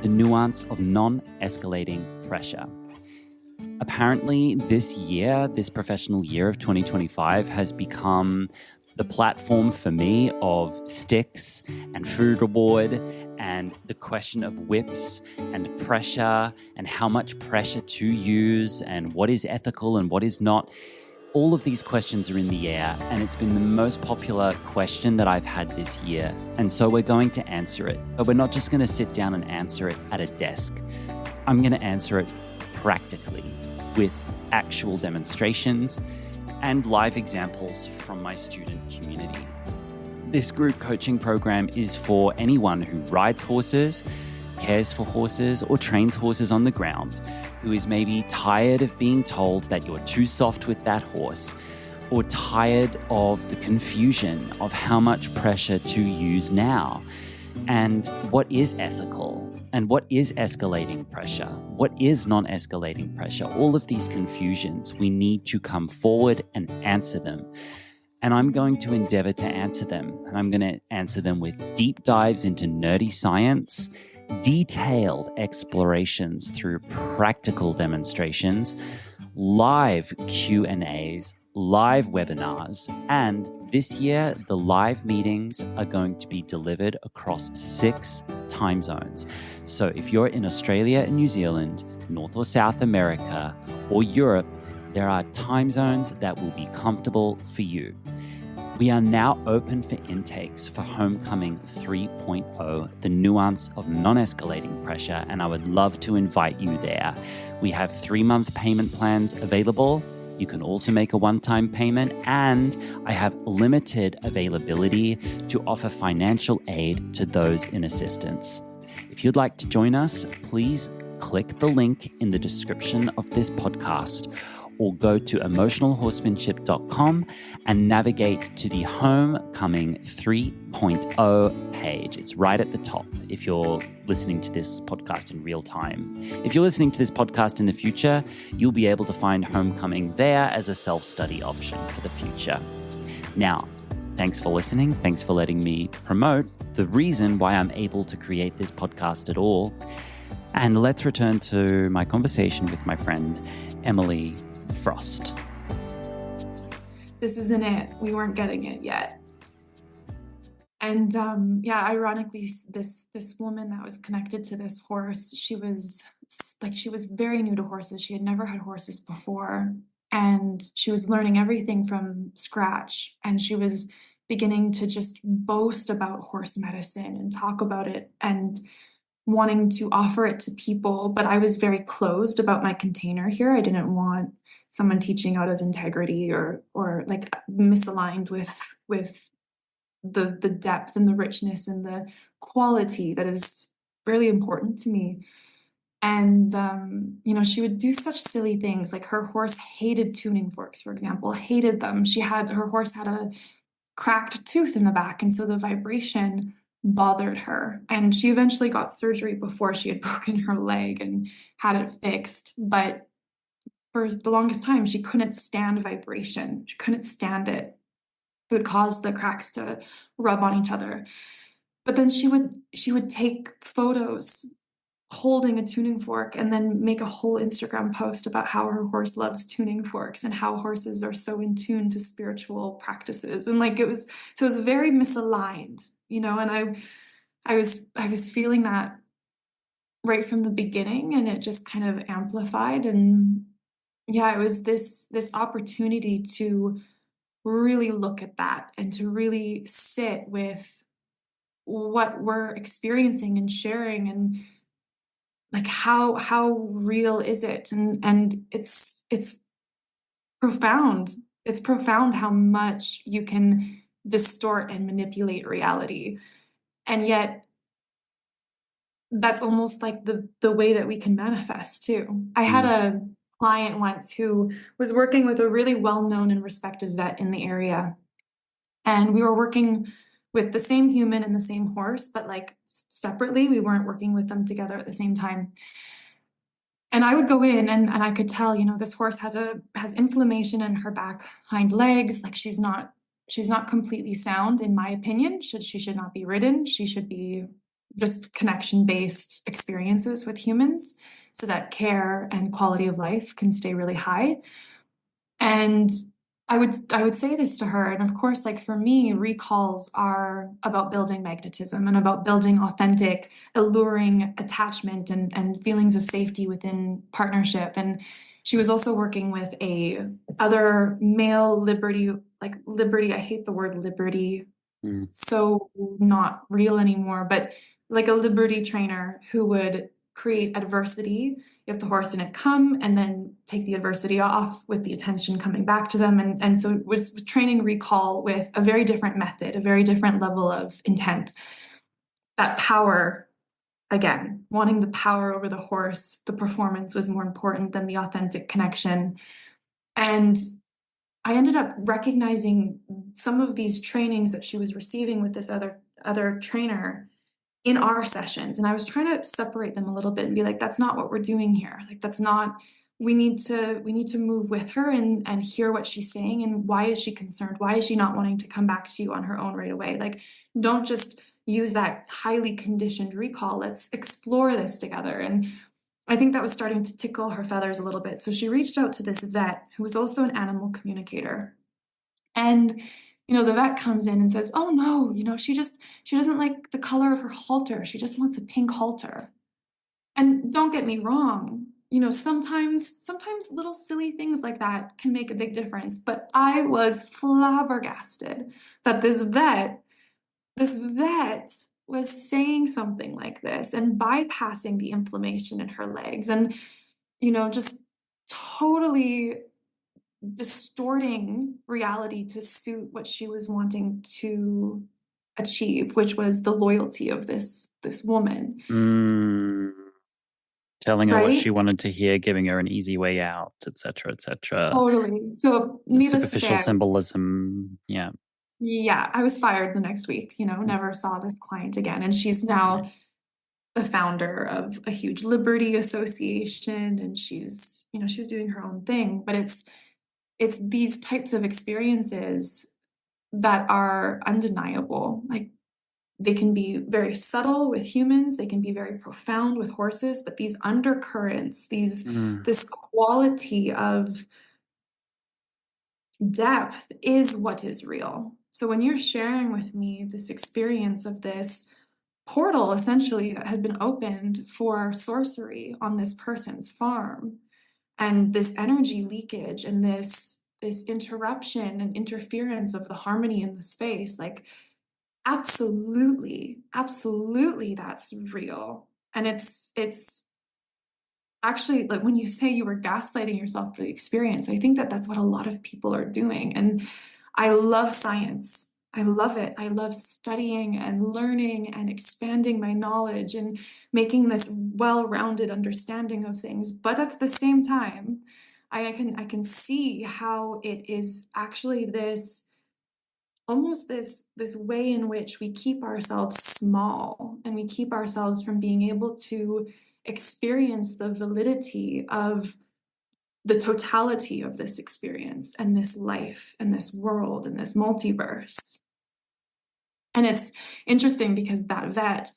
the nuance of non-escalating pressure. Apparently, this professional year of 2025 has become the platform for me of sticks and food reward and the question of whips and pressure and how much pressure to use and what is ethical and what is not. All of these questions are in the air, and it's been the most popular question that I've had this year. And so we're going to answer it, but we're not just going to sit down and answer it at a desk. I'm going to answer it practically with actual demonstrations and live examples from my student community. This group coaching program is for anyone who rides horses, cares for horses, or trains horses on the ground, who is maybe tired of being told that you're too soft with that horse, or tired of the confusion of how much pressure to use now, and what is ethical, and what is escalating pressure, what is non-escalating pressure. All of these confusions, we need to come forward and answer them. And I'm going to endeavor to answer them. And I'm going to answer them with deep dives into nerdy science, detailed explorations through practical demonstrations, live Q&As, live webinars, and this year the live meetings are going to be delivered across 6 time zones. So if you're in Australia and New Zealand, North or South America, or Europe, there are time zones that will be comfortable for you. We are now open for intakes for Homecoming 3.0, the nuance of non-escalating pressure, and I would love to invite you there. We have 3-month payment plans available. You can also make a one-time payment, and I have limited availability to offer financial aid to those in assistance. If you'd like to join us, please click the link in the description of this podcast or go to emotionalhorsemanship.com and navigate to the Homecoming 3.0 page. It's right at the top if you're listening to this podcast in real time. If you're listening to this podcast in the future, you'll be able to find Homecoming there as a self-study option for the future. Now, thanks for listening. Thanks for letting me promote the reason why I'm able to create this podcast at all. And let's return to my conversation with my friend, Emily Frost. This isn't it. We weren't getting it yet. And ironically, this woman that was connected to this horse, she was very new to horses. She had never had horses before, and she was learning everything from scratch. And she was beginning to just boast about horse medicine and talk about it and wanting to offer it to people. But I was very closed about my container here. I didn't want someone teaching out of integrity or like misaligned with the depth and the richness and the quality that is really important to me. And she would do such silly things, like her horse hated tuning forks, for example, hated them. Her horse had a cracked tooth in the back, and so the vibration bothered her. And she eventually got surgery before she had broken her leg and had it fixed. But for the longest time, she couldn't stand vibration. She couldn't stand it. It would cause the cracks to rub on each other. But then she would take photos holding a tuning fork and then make a whole Instagram post about how her horse loves tuning forks and how horses are so in tune to spiritual practices. And it was very misaligned, and I was feeling that right from the beginning, and it just kind of amplified. And yeah, it was this opportunity to really look at that and to really sit with what we're experiencing and sharing, and like how real is it? And it's profound. It's profound how much you can distort and manipulate reality. And yet that's almost like the way that we can manifest too. I had Mm. a client once who was working with a really well-known and respected vet in the area. And we were working with the same human and the same horse, but like separately. We weren't working with them together at the same time. And I would go in and I could tell, this horse has inflammation in her back hind legs. Like she's not completely sound, in my opinion. She should not be ridden. She should be just connection-based experiences with humans so that care and quality of life can stay really high. And I would say this to her, and of course, like for me, recalls are about building magnetism and about building authentic, alluring attachment and feelings of safety within partnership. And she was also working with a other male liberty, like liberty. I hate the word liberty, Mm. so not real anymore, but like a liberty trainer who would create adversity if the horse didn't come, and then take the adversity off with the attention coming back to them. And so it was training recall with a very different method, a very different level of intent. That power, again, wanting the power over the horse, the performance was more important than the authentic connection. And I ended up recognizing some of these trainings that she was receiving with this other trainer in our sessions. And I was trying to separate them a little bit and be like, that's not what we're doing here. Like that's not, we need to move with her and hear what she's saying, and why is she concerned? Why is she not wanting to come back to you on her own right away? Like, don't just use that highly conditioned recall. Let's explore this together. And I think that was starting to tickle her feathers a little bit. So she reached out to this vet who was also an animal communicator. And, the vet comes in and says, oh no, she doesn't like the color of her halter. She just wants a pink halter. And don't get me wrong, sometimes little silly things like that can make a big difference. But I was flabbergasted that this vet was saying something like this and bypassing the inflammation in her legs, and, just totally distorting reality to suit what she was wanting to achieve, which was the loyalty of this woman, Mm. Telling her what right? she wanted to hear, giving her an easy way out, etc., etc. Totally. So The needless to say, superficial symbolism. Yeah. I was fired the next week, Mm. never saw this client again. And she's now the founder of a huge liberty association, and she's doing her own thing. But it's these types of experiences that are undeniable. Like, they can be very subtle with humans, they can be very profound with horses, but these undercurrents, Mm. this quality of depth is what is real. So when you're sharing with me this experience of this portal essentially that had been opened for sorcery on this person's farm, and this energy leakage and this interruption and interference of the harmony in the space, like, absolutely, absolutely, that's real. And it's actually, like, when you say you were gaslighting yourself for the experience, I think that that's what a lot of people are doing. And I love science. I love it. I love studying and learning and expanding my knowledge and making this well-rounded understanding of things. But at the same time, I can see how it is actually this almost this way in which we keep ourselves small, and we keep ourselves from being able to experience the validity of the totality of this experience and this life and this world and this multiverse. And it's interesting because that vet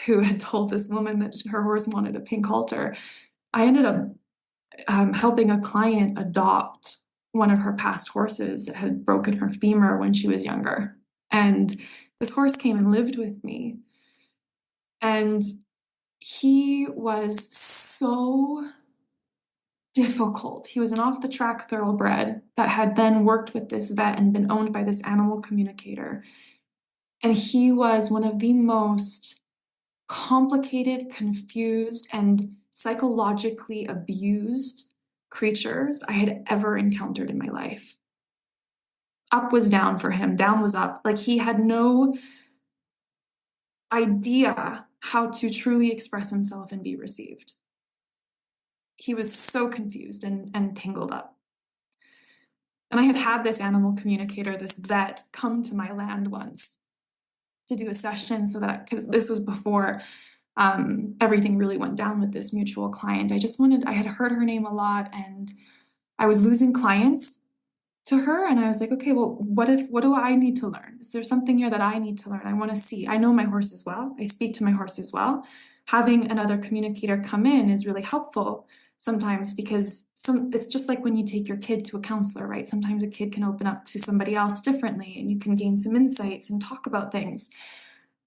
who had told this woman that her horse wanted a pink halter, I ended up helping a client adopt one of her past horses that had broken her femur when she was younger. And this horse came and lived with me. And he was so difficult. He was an off the track thoroughbred that had then worked with this vet and been owned by this animal communicator. And he was one of the most complicated, confused, and psychologically abused creatures I had ever encountered in my life. Up was down for him, down was up. Like he had no idea how to truly express himself and be received. He was so confused and tangled up. And I had had this animal communicator, this vet, come to my land once to do a session so that, because this was before everything really went down with this mutual client. I had heard her name a lot and I was losing clients to her. And I was like, okay, well, what do I need to learn? Is there something here that I need to learn? I want to see. I know my horse as well. I speak to my horse as well. Having another communicator come in is really helpful sometimes because it's just like when you take your kid to a counselor, right? Sometimes a kid can open up to somebody else differently and you can gain some insights and talk about things.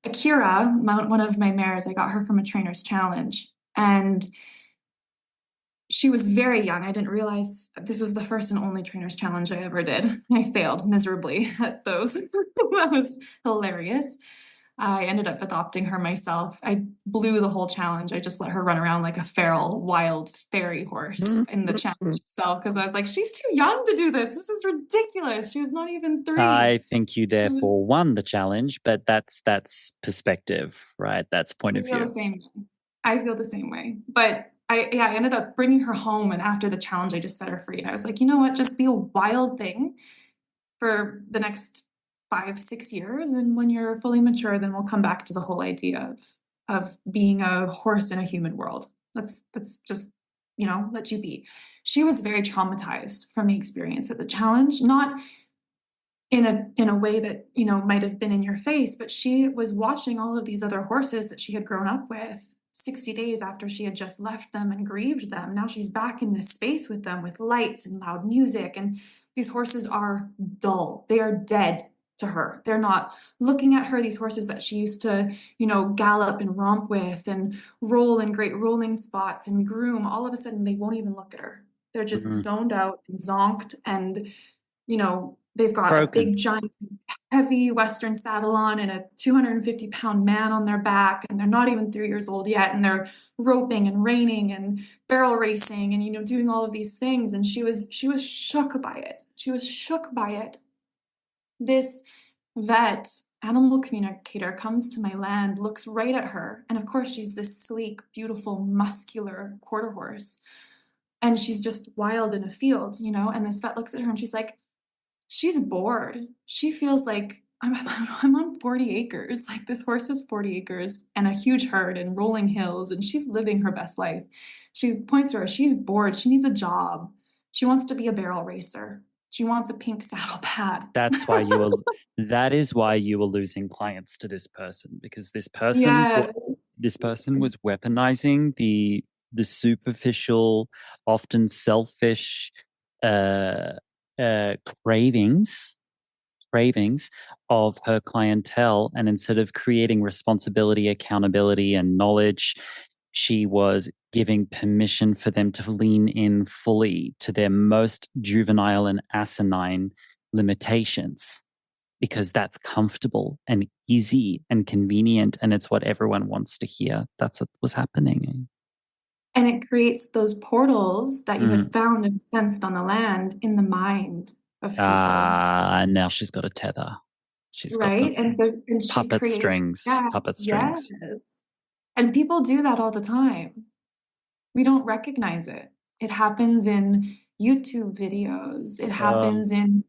Akira, one of my mares, I got her from a trainer's challenge. And she was very young. I didn't realize this was the first and only trainer's challenge I ever did. I failed miserably at those. That was hilarious. I ended up adopting her myself. I blew the whole challenge. I just let her run around like a feral, wild fairy horse in the challenge itself because I was like, she's too young to do this. This is ridiculous. She was not even 3. I think you therefore won the challenge, but that's perspective, right? That's point I of feel the view. same way. I feel the same way. But I ended up bringing her home, and after the challenge, I just set her free. And I was like, you know what? Just be a wild thing for the next 5, 6 years, and when you're fully mature, then we'll come back to the whole idea of being a horse in a human world. Let's just let you be. She was very traumatized from the experience of the challenge, not in a way that might have been in your face, but she was watching all of these other horses that she had grown up with 60 days after she had just left them and grieved them. Now she's back in this space with them with lights and loud music, and these horses are dull. They are dead to her. They're not looking at her. These horses that she used to gallop and romp with and roll in great rolling spots and groom, all of a sudden they won't even look at her. They're just zoned out and zonked, and they've got a Broken. big, giant, heavy Western saddle on and a 250-pound man on their back, and they're not even 3 years old yet, and they're roping and reining and barrel racing and doing all of these things. And she was shook by it. She was shook by it. This vet animal communicator comes to my land, looks right at her, and of course she's this sleek, beautiful, muscular quarter horse, and she's just wild in a field, and this vet looks at her and she's like, she's bored. She feels like I'm on 40 acres. Like this horse has 40 acres and a huge herd and rolling hills, and she's living her best life. She points to her. She's bored. She needs a job. She wants to be a barrel racer. She wants a pink saddle pad. That is why you were losing clients to this person, because this person Yeah. was weaponizing the superficial, often selfish uh, cravings of her clientele, and instead of creating responsibility, accountability, and knowledge, she was giving permission for them to lean in fully to their most juvenile and asinine limitations, because that's comfortable and easy and convenient, and it's what everyone wants to hear. That's what was happening. And it creates those portals that you had found and sensed on the land in the mind of people. Now she's got a tether. She's got the Right? And she puppet created, strings. yeah, Puppet strings. yes. And people do that all the time. We don't recognize it. It happens in YouTube videos. It happens in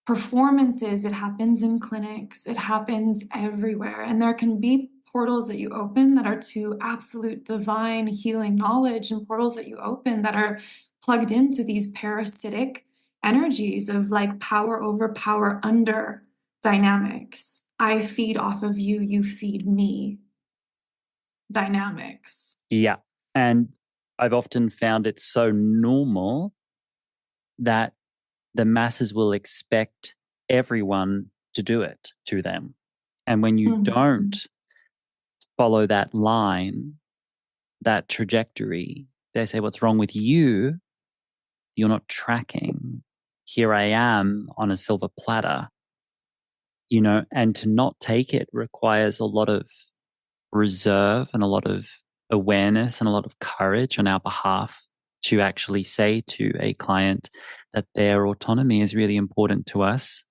performances. It happens in clinics. It happens everywhere. And there can be portals that you open that are to absolute divine healing knowledge, and portals that you open that are plugged into these parasitic energies of like power over power under dynamics. I feed off of you, you feed me dynamics. Yeah. And I've often found it so normal that the masses will expect everyone to do it to them. And when you don't follow that line, that trajectory, they say, what's wrong with you? You're not tracking. Here I am on a silver platter. and to not take it requires a lot of reserve and a lot of awareness and a lot of courage on our behalf to actually say to a client that their autonomy is really important to us,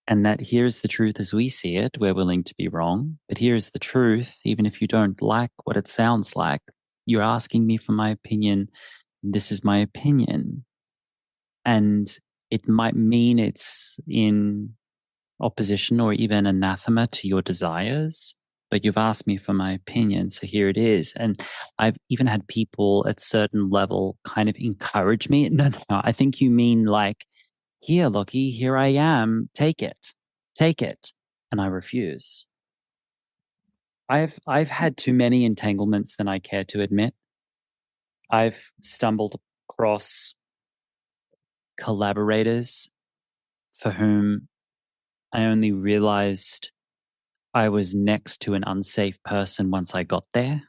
and that here's the truth as we see it. We're willing to be wrong, but here's the truth. Even if you don't like what it sounds like, you're asking me for my opinion. This is my opinion. And it might mean it's in opposition or even anathema to your desires, but you've asked me for my opinion, so here it is. And I've even had people at certain level kind of encourage me. No, I think you mean like, here, Lockie, here I am, take it. And I refuse. I've had too many entanglements than I care to admit. I've stumbled across collaborators for whom I only realized I was next to an unsafe person once I got there.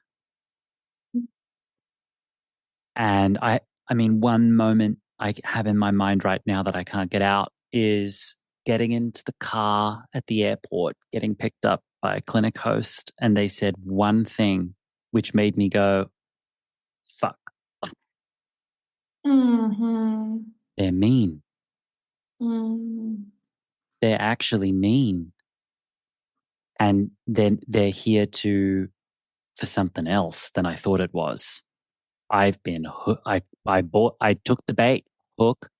And I mean, one moment I have in my mind right now that I can't get out is getting into the car at the airport, getting picked up by a clinic host. And they said one thing which made me go, fuck. Mm-hmm. They're mean. Mm. They're actually mean. And then they're here for something else than I thought it was. I've been, I took the bait, hook,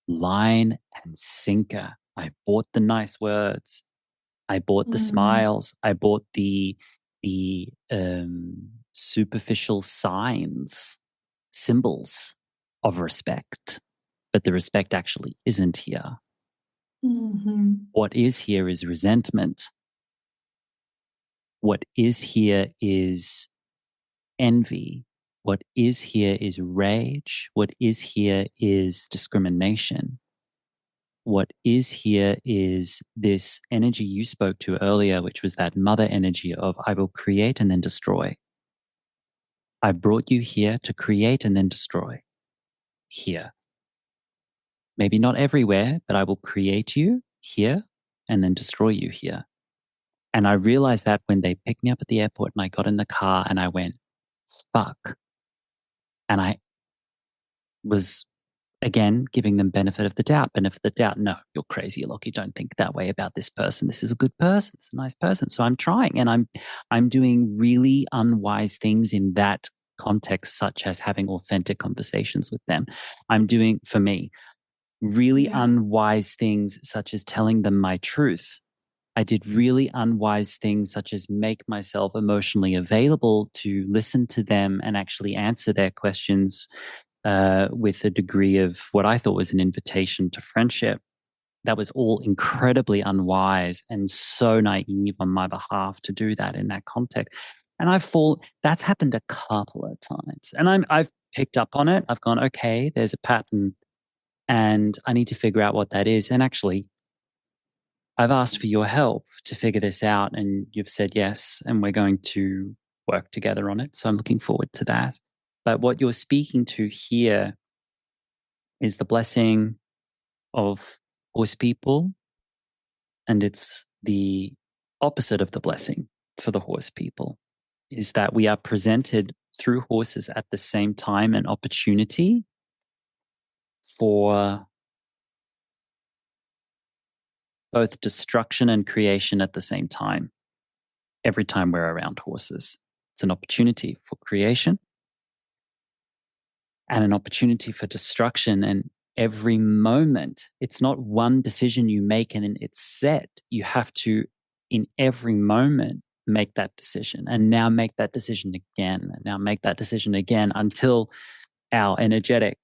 line, and sinker. I bought the nice words. I bought the Mm. smiles. I bought the superficial signs, symbols of respect. But the respect actually isn't here. Mm-hmm. What is here is resentment. What is here is envy. What is here is rage. What is here is discrimination. What is here is this energy you spoke to earlier, which was that mother energy of I will create and then destroy. I brought you here to create and then destroy. Here. Maybe not everywhere, but I will create you here and then destroy you here. And I realized that when they picked me up at the airport and I got in the car and I went, fuck. And I was again giving them benefit of the doubt. No, you're crazy, Lockie. Don't think that way about this person. This is a good person. It's a nice person. So I'm trying, and I'm doing really unwise things in that context, such as having authentic conversations with them. I'm doing, for me, really Yeah. unwise things such as telling them my truth. I did really unwise things such as make myself emotionally available to listen to them and actually answer their questions with a degree of what I thought was an invitation to friendship. That was all incredibly unwise and so naive on my behalf to do that in that context. And that's happened a couple of times. And I've picked up on it. I've gone, okay, there's a pattern and I need to figure out what that is. And actually, I've asked for your help to figure this out, and you've said yes, and we're going to work together on it. So I'm looking forward to that. But what you're speaking to here is the blessing of horse people, and it's the opposite of the blessing for the horse people, is that we are presented through horses at the same time an opportunity for both destruction and creation at the same time. Every time we're around horses, it's an opportunity for creation and an opportunity for destruction. And every moment, it's not one decision you make and it's set. You have to, in every moment, make that decision and now make that decision again and now make that decision again until our energetic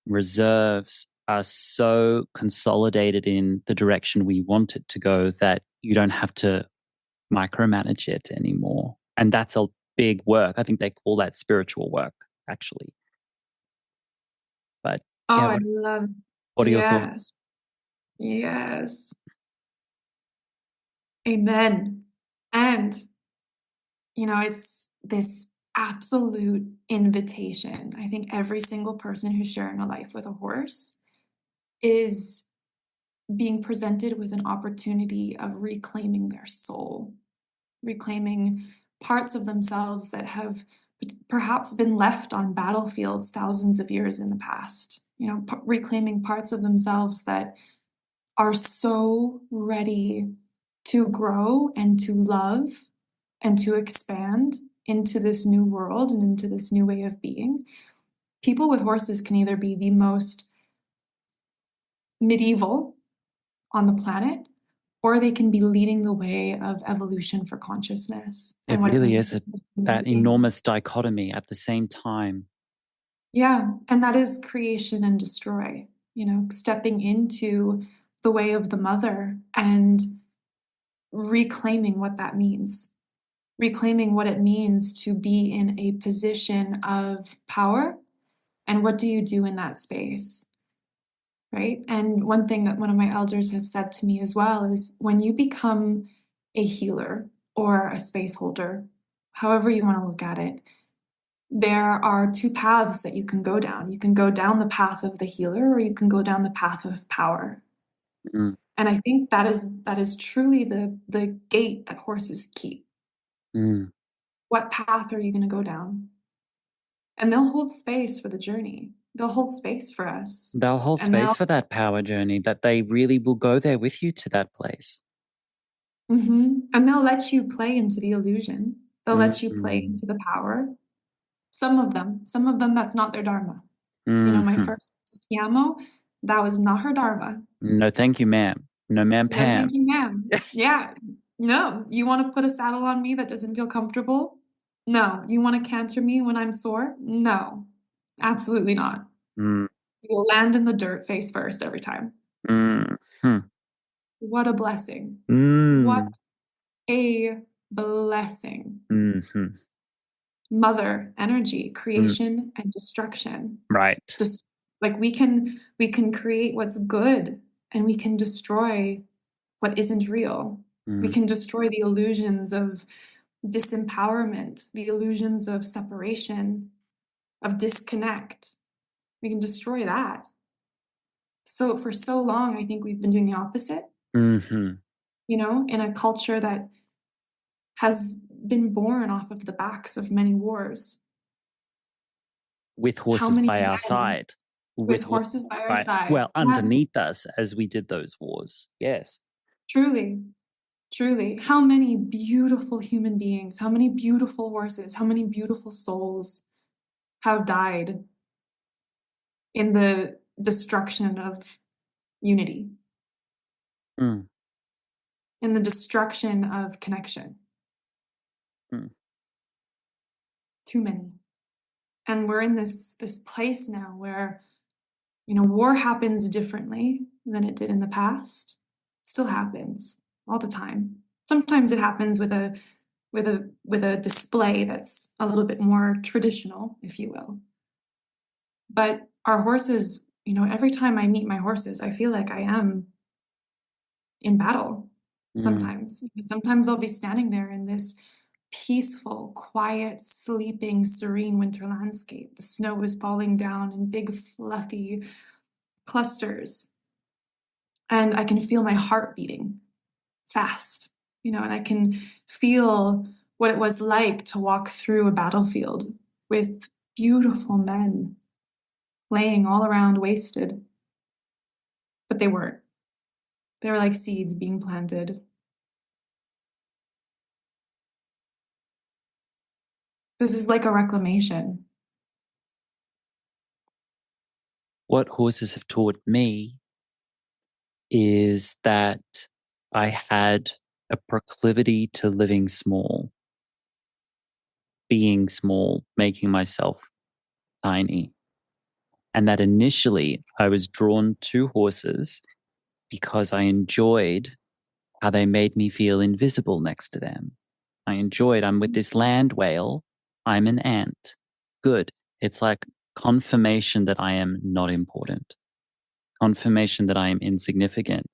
reserves are so consolidated in the direction we want it to go that you don't have to micromanage it anymore. And that's a big work. I think they call that spiritual work, actually. But Oh, yeah, I love. what are your Yes. thoughts? Yes. Amen. And, it's this absolute invitation. I think every single person who's sharing a life with a horse is being presented with an opportunity of reclaiming their soul, reclaiming parts of themselves that have perhaps been left on battlefields thousands of years in the past. Reclaiming parts of themselves that are so ready to grow and to love and to expand into this new world and into this new way of being. People with horses can either be the most medieval on the planet, or they can be leading the way of evolution for consciousness It and what it really means is to be a human that being. enormous dichotomy at the same time. Yeah, and that is creation and destroy, stepping into the way of the mother and reclaiming what that means, reclaiming what it means to be in a position of power, and what do you do in that space, right? And one thing that one of my elders have said to me as well is when you become a healer or a space holder, however you want to look at it, there are two paths that you can go down. You can go down the path of the healer, or you can go down the path of power. Mm. And I think that is truly the gate that horses keep. Mm. What path are you going to go down? And they'll hold space for the journey. They'll hold space for us. They'll hold And space for that power journey, that they really will go there with you to that place. and they'll let you play into the illusion. They'll let you play Mm. into the power. Some of them, that's not their dharma. My Mm-hmm. first Tiamo, that was not her dharma. No, thank you, ma'am. No, ma'am, No, Pam. thank you, ma'am. Yeah. No, you want to put a saddle on me that doesn't feel comfortable? No. You want to canter me when I'm sore? No. Absolutely not. Mm. You'll land in the dirt face first every time. Mm-hmm. What a blessing. Mm. What a blessing. Mm-hmm. Mother energy, creation and destruction. Right. Just like we can create what's good, and we can destroy what isn't real. We can destroy the illusions of disempowerment, the illusions of separation, of disconnect. We can destroy that. So for so long, I think we've been doing the opposite, Mm-hmm. in a culture that has been born off of the backs of many wars. With How horses many by our men side. with horses by our side? Well, Yeah, underneath us as we did those wars. Yes. truly, truly. How many beautiful human beings, how many beautiful horses, how many beautiful souls have died in the destruction of unity, Mm. in the destruction of connection. Mm. Too many. And we're in this place now where, war happens differently than it did in the past. Still happens all the time. Sometimes it happens with a display that's a little bit more traditional, if you will. But our horses, every time I meet my horses, I feel like I am in battle. Sometimes. Sometimes I'll be standing there in this peaceful, quiet, sleeping, serene winter landscape. The snow is falling down in big, fluffy clusters. And I can feel my heart beating fast, and I can feel what it was like to walk through a battlefield with beautiful men laying all around wasted. But they weren't. They were like seeds being planted. This is like a reclamation. What horses have taught me is that I had a proclivity to living small, being small, making myself tiny. And that initially I was drawn to horses because I enjoyed how they made me feel invisible next to them. I'm with this land whale, I'm an ant. Good. It's like confirmation that I am not important, confirmation that I am insignificant.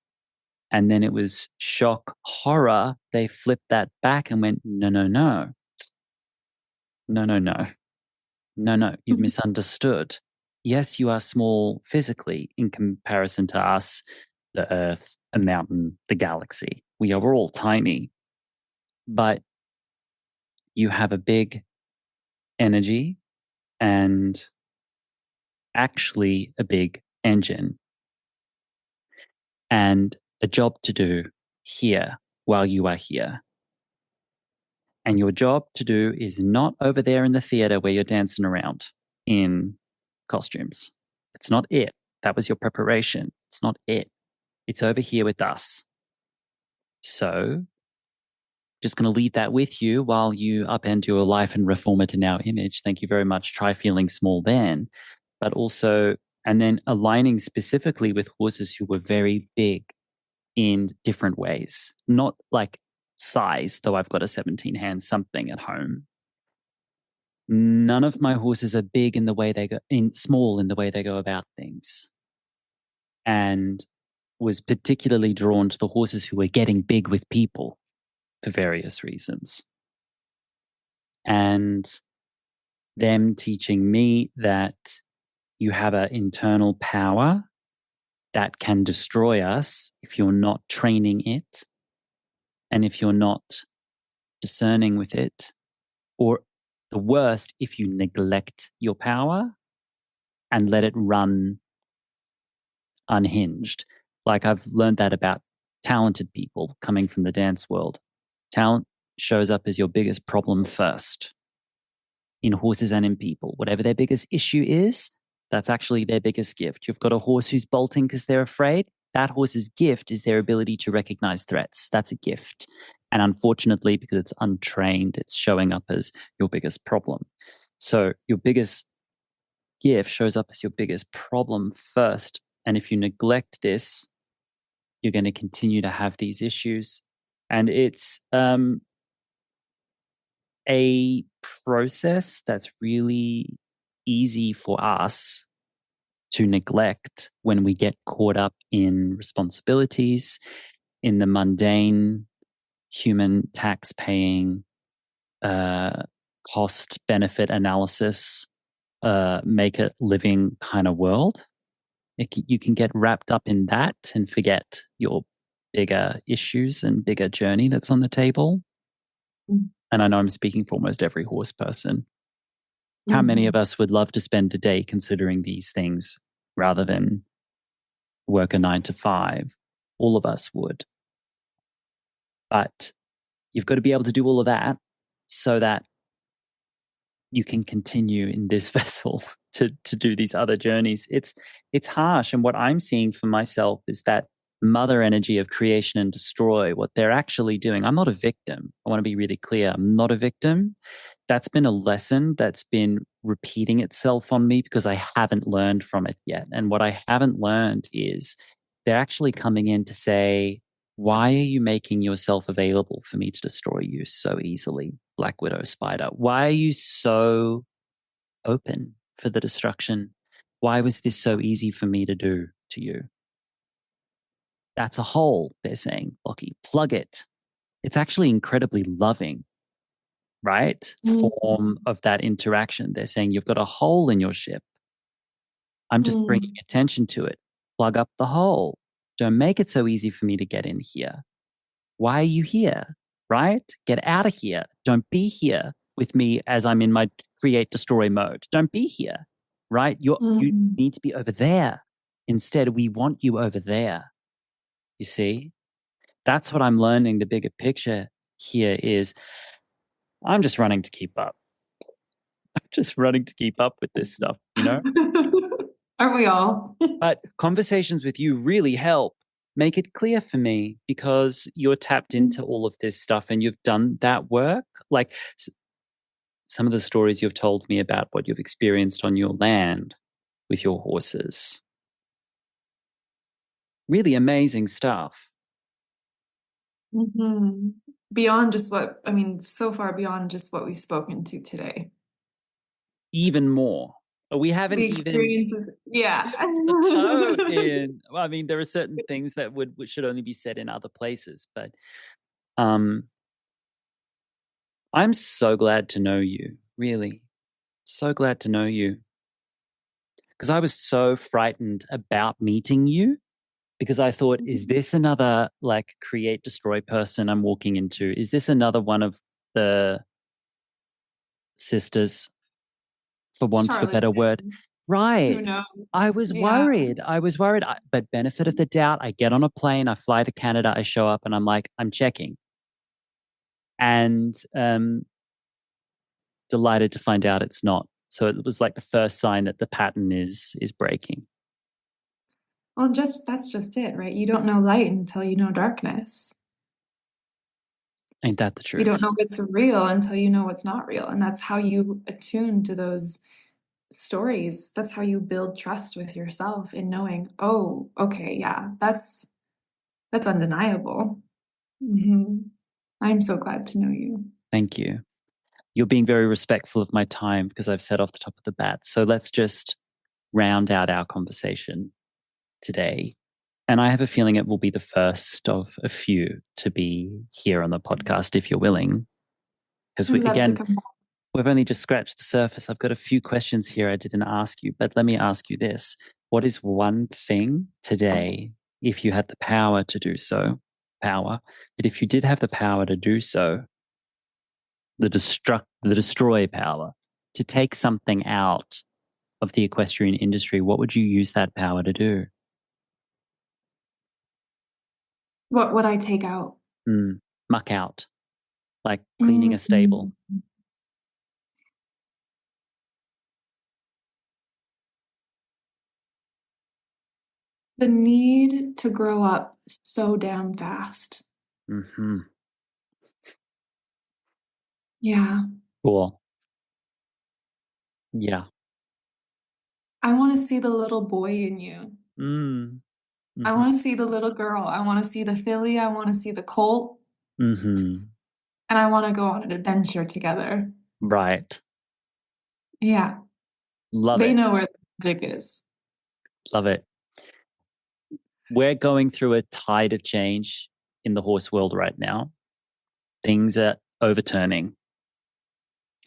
And then it was shock, horror. They flipped that back and went, no, no, no. No, no, no. No, no, you've misunderstood. Yes, you are small physically in comparison to us, the earth, a mountain, the galaxy. We're all tiny, but you have a big energy and actually a big engine and a job to do here while you are here. And your job to do is not over there in the theater where you're dancing around in costumes. It's not it. That was your preparation. It's not it. It's over here with us. So just going to leave that with you while you upend your life and reform it in our image. Thank you very much. Try feeling small then, but also, and then aligning specifically with horses who were very big in different ways, not like size, though I've got a 17 hand something at home. None of my horses are big in the way they go, small in the way they go about things. And was particularly drawn to the horses who were getting big with people for various reasons. And them teaching me that you have an internal power that can destroy us if you're not training it and if you're not discerning with it, or the worst, if you neglect your power and let it run unhinged. Like I've learned that about talented people coming from the dance world. Talent shows up as your biggest problem first in horses and in people. Whatever their biggest issue is, that's actually their biggest gift. You've got a horse who's bolting because they're afraid. That horse's gift is their ability to recognize threats. That's a gift. And unfortunately, because it's untrained, it's showing up as your biggest problem. So your biggest gift shows up as your biggest problem first. And if you neglect this, you're going to continue to have these issues. And it's a process that's really easy for us to neglect when we get caught up in responsibilities, in the mundane human tax paying, cost benefit analysis, make it living kind of world. You can get wrapped up in that and forget your bigger issues and bigger journey that's on the table. Mm. And I know I'm speaking for almost every horse person. How many of us would love to spend a day considering these things rather than work a 9 to 5? All of us would. But you've got to be able to do all of that so that you can continue in this vessel to do these other journeys. It's harsh. And what I'm seeing for myself is that mother energy of creation and destroy, what they're actually doing. I'm not a victim. I want to be really clear. I'm not a victim. That's been a lesson that's been repeating itself on me because I haven't learned from it yet. And what I haven't learned is they're actually coming in to say, why are you making yourself available for me to destroy you so easily, Black Widow Spider? Why are you so open for the destruction? Why was this so easy for me to do to you? That's a hole, they're saying, Lockie. Plug it. It's actually incredibly loving, right? Form of that interaction. They're saying you've got a hole in your ship. I'm just bringing attention to it. Plug up the hole. Don't make it so easy for me to get in here. Why are you here? Right? Get out of here. Don't be here with me as I'm in my create destroy mode. Don't be here. Right? You need to be over there. Instead, we want you over there. You see? That's what I'm learning. The bigger picture here is I'm just running to keep up. I'm just running to keep up with this stuff, you know? Aren't we all? But conversations with you really help make it clear for me because you're tapped into all of this stuff and you've done that work. Like some of the stories you've told me about what you've experienced on your land with your horses. Really amazing stuff. Mm-hmm. Beyond just what, I mean, so far beyond just what we've spoken to today. Even more. We haven't the experiences, even the toe in. Well, I mean, there are certain things that should only be said in other places, but I'm so glad to know you, really. So glad to know you. Because I was so frightened about meeting you because I thought, is this another like create destroy person I'm walking into? Is this another one of the sisters, for want of a better word? Charlatan. Who Right. knows? I was Yeah. worried. But benefit of the doubt, I get on a plane, I fly to Canada, I show up, and I'm like, I'm checking. And delighted to find out it's not. So it was like the first sign that the pattern is breaking. Well, that's just it, right? You don't know light until you know darkness. Ain't that the You don't truth? know what's real until you know what's not real. And that's how you attune to those stories. That's how you build trust with yourself in knowing, oh, okay, yeah, that's undeniable. Hmm. I'm so glad to know you. Thank you. You're being very respectful of my time because I've said off the top of the bat. So let's just round out our conversation today. And I have a feeling it will be the first of a few to be here on the podcast if you're willing. Because I'd love to again, come back. we've only just scratched the surface. I've got a few questions here I didn't ask you, but let me ask you this. What is one thing today, if you had the power to do so, but if you did have the power to do so, the destroy power, to take something out of the equestrian industry, what would you use that power to do? What would I take out? Muck out, like cleaning a Mm, stable. the need to grow up so damn fast. Mm-hmm. Yeah. Cool. Yeah. I want to see the little boy in you. Mm. I Mm-hmm. want to see the little girl. I want to see the filly. I want to see the colt. Mm-hmm. And I want to go on an adventure together. Right. Yeah. Love They it. know where the magic is. Love it. We're going through a tide of change in the horse world right now. Things are overturning.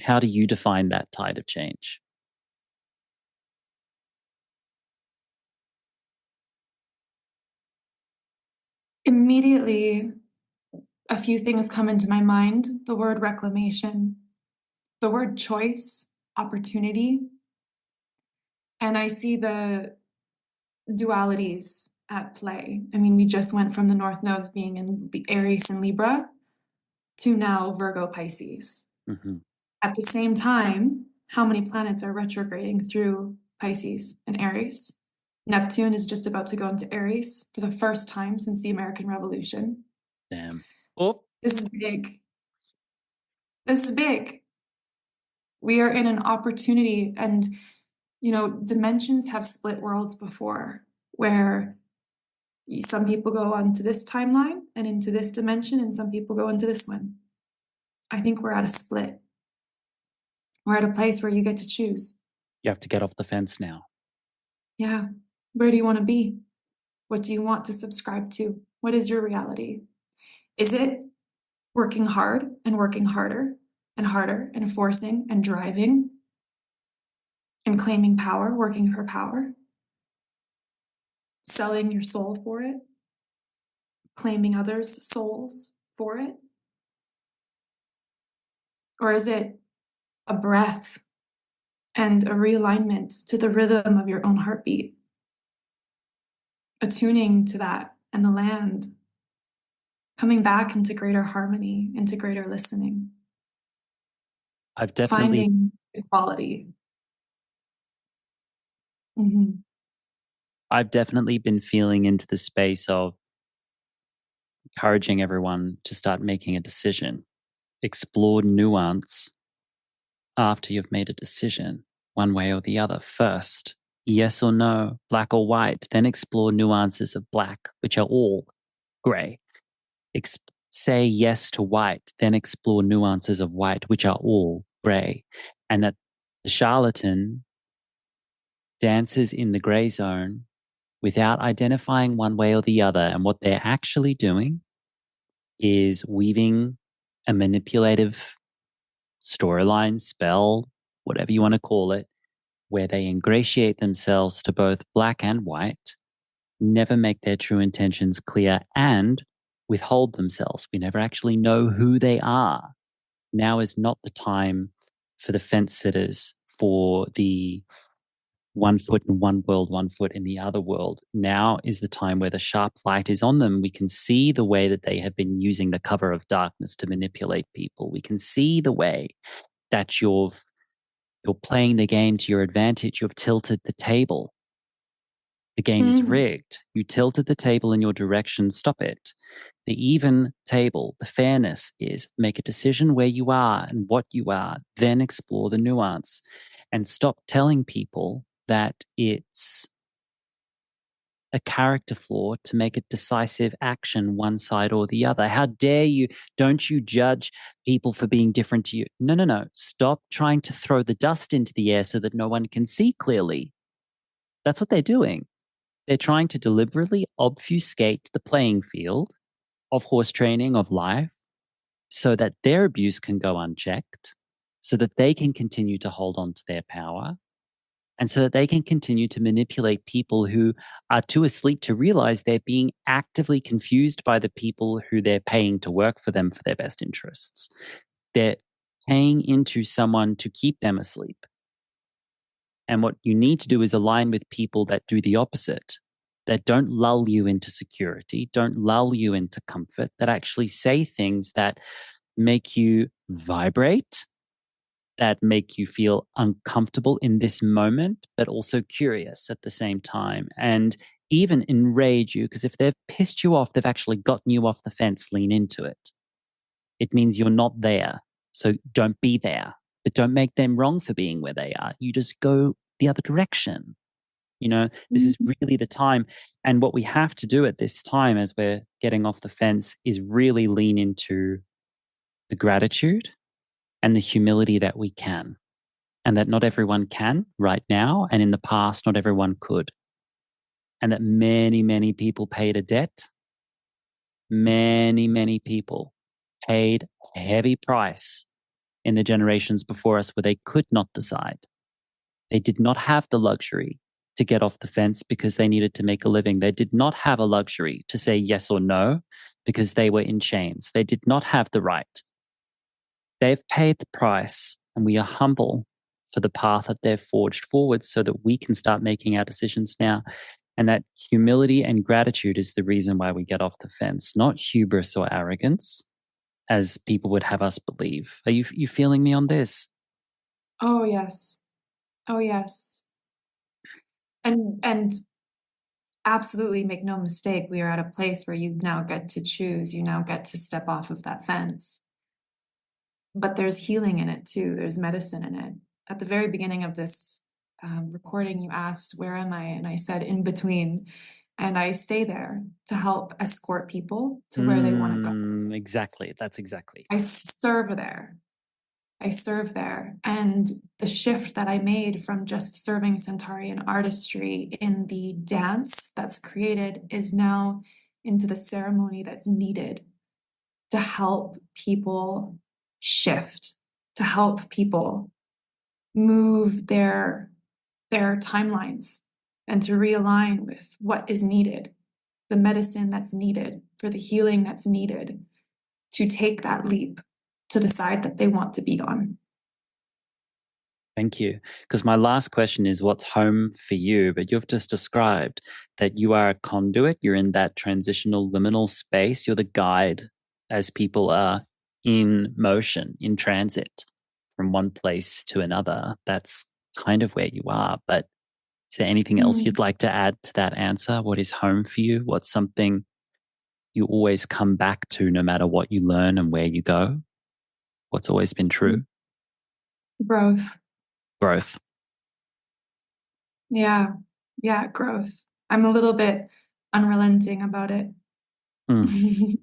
How do you define that tide of change? Immediately, a few things come into my mind: the word reclamation, the word choice, opportunity. And I see the dualities at play. I mean, we just went from the North Nodes being in the Aries and Libra to now Virgo Pisces. Mm-hmm. At the same time, how many planets are retrograding through Pisces and Aries? Neptune is just about to go into Aries for the first time since the American Revolution. Damn. Oh. This is big. This is big. We are in an opportunity, and dimensions have split worlds before, where some people go onto this timeline and into this dimension, and some people go into this one. I think we're at a split. We're at a place where you get to choose. You have to get off the fence now. Yeah. Where do you want to be? What do you want to subscribe to? What is your reality? Is it working hard and working harder and harder and forcing and driving and claiming power, working for power, selling your soul for it, claiming others' souls for it? Or is it a breath and a realignment to the rhythm of your own heartbeat, attuning to that and the land, coming back into greater harmony, into greater listening, I've definitely finding equality? Mm-hmm. I've definitely been feeling into the space of encouraging everyone to start making a decision. Explore nuance after you've made a decision, one way or the other. First, yes or no, black or white, then explore nuances of black, which are all gray. Say yes to white, then explore nuances of white, which are all gray. And that the charlatan dances in the gray zone without identifying one way or the other. And what they're actually doing is weaving a manipulative storyline, spell, whatever you want to call it, where they ingratiate themselves to both black and white never make their true intentions clear, and withhold themselves. We never actually know who they are. Now is not the time for the fence sitters, for the 1 foot in one world, 1 foot in the other world. Now is the time where the sharp light is on them. We can see the way that they have been using the cover of darkness to manipulate people. We can see the way that you're playing the game to your advantage. You've tilted the table. The game is Mm. rigged. You tilted the table in your direction. Stop it. The even table, the fairness is make a decision where you are and what you are, then explore the nuance, and stop telling people that it's a character flaw to make a decisive action one side or the other. How dare you? Don't you judge people for being different to you? No, no, no. Stop trying to throw the dust into the air so that no one can see clearly. That's what they're doing. They're trying to deliberately obfuscate the playing field of horse training, of life, so that their abuse can go unchecked, so that they can continue to hold on to their power, and so that they can continue to manipulate people who are too asleep to realize they're being actively confused by the people who they're paying to work for them for their best interests. They're paying into someone to keep them asleep. And what you need to do is align with people that do the opposite, that don't lull you into security, don't lull you into comfort, that actually say things that make you vibrate, that make you feel uncomfortable in this moment, but also curious at the same time, and even enrage you, because if they've pissed you off, they've actually gotten you off the fence, lean into it. It means you're not there. So don't be there, but don't make them wrong for being where they are. You just go the other direction. This is Mm. really the time. And what we have to do at this time as we're getting off the fence is really lean into the gratitude and the humility that we can, and that not everyone can right now. And in the past, not everyone could. And that many, many people paid a debt. Many, many people paid a heavy price in the generations before us where they could not decide. They did not have the luxury to get off the fence because they needed to make a living. They did not have a luxury to say yes or no because they were in chains. They did not have the right. They've paid the price, and we are humble for the path that they've forged forward so that we can start making our decisions now. And that humility and gratitude is the reason why we get off the fence, not hubris or arrogance, as people would have us believe. Are you feeling me on this? Oh yes. Oh yes. And absolutely make no mistake, we are at a place where you now get to choose, you now get to step off of that fence. But there's healing in it too, there's medicine in it. At the very beginning of this recording, you asked, "Where am I?" And I said, "In between." And I stay there to help escort people to where they want to go. Exactly. That's exactly. I serve there. I serve there. And the shift that I made from just serving Centaurian artistry in the dance that's created is now into the ceremony that's needed to help people shift, to help people move their timelines and to realign with what is needed, the medicine that's needed for the healing that's needed to take that leap to the side that they want to be on. Thank you. Because my last question is, what's home for you? But you've just described that you are a conduit. You're in that transitional liminal space. You're the guide as people are in motion, in transit from one place to another. That's kind of where you are. But is there anything else Mm. you'd like to add to that answer? What is home for you? What's something you always come back to no matter what you learn and where you go? What's always been true? Growth. Growth. Yeah. Yeah, growth. I'm a little bit unrelenting about it. Mm.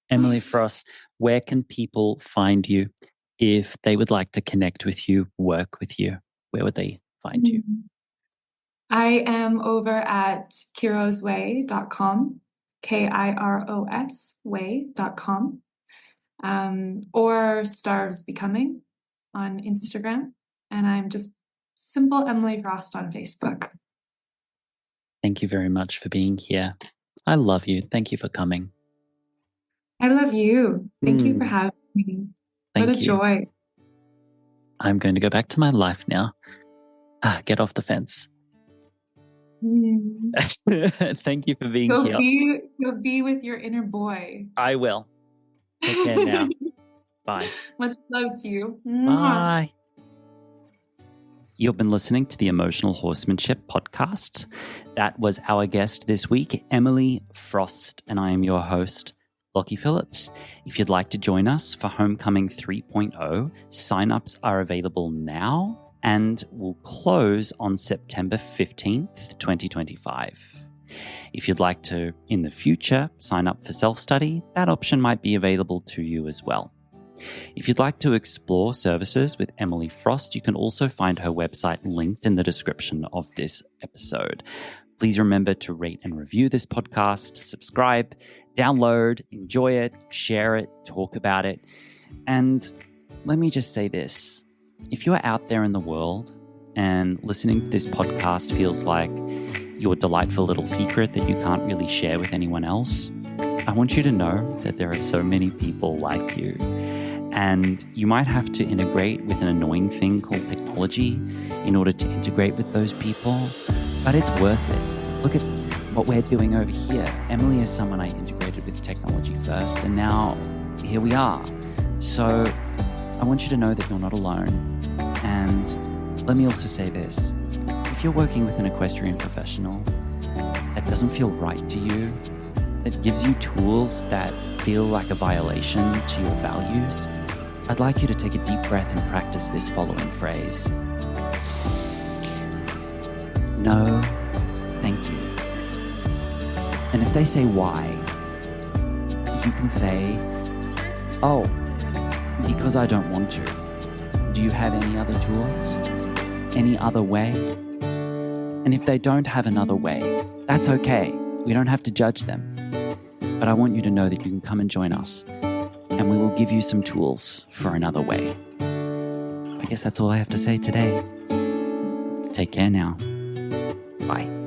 Emily Frost, where can people find you if they would like to connect with you, work with you? Where would they find you? I am over at kirosway.com, KIROS way.com, or Stars Becoming on Instagram. And I'm just simple Emily Frost on Facebook. Thank you very much for being here. I love you. Thank you for coming. I love you. Thank you for having me. What a Thank you. joy. I'm going to go back to my life now. Get off the fence. Thank you for being here. Go be with your inner boy. I will. Take care now. Bye. Much love to you. Bye. You've been listening to the Emotional Horsemanship podcast. That was our guest this week, Emily Frost, and I am your host, Lockie Phillips. If you'd like to join us for Homecoming 3.0, signups are available now and will close on September 15th, 2025. If you'd like to, in the future, sign up for self-study, that option might be available to you as well. If you'd like to explore services with Emily Frost, you can also find her website linked in the description of this episode. Please remember to rate and review this podcast, subscribe, download, enjoy it, share it, talk about it. And let me just say this. If you're out there in the world and listening to this podcast feels like your delightful little secret that you can't really share with anyone else, I want you to know that there are so many people like you. And you might have to integrate with an annoying thing called technology in order to integrate with those people, but it's worth it. Look at what we're doing over here. Emily is someone I integrated with technology first, and now here we are. So I want you to know that you're not alone. And let me also say this. If you're working with an equestrian professional that doesn't feel right to you, that gives you tools that feel like a violation to your values, I'd like you to take a deep breath and practice this following phrase. No, thank you. And if they say why, you can say, oh, because I don't want to. Do you have any other tools? Any other way? And if they don't have another way, that's okay. We don't have to judge them. But I want you to know that you can come and join us, and we will give you some tools for another way. I guess that's all I have to say today. Take care now. Bye.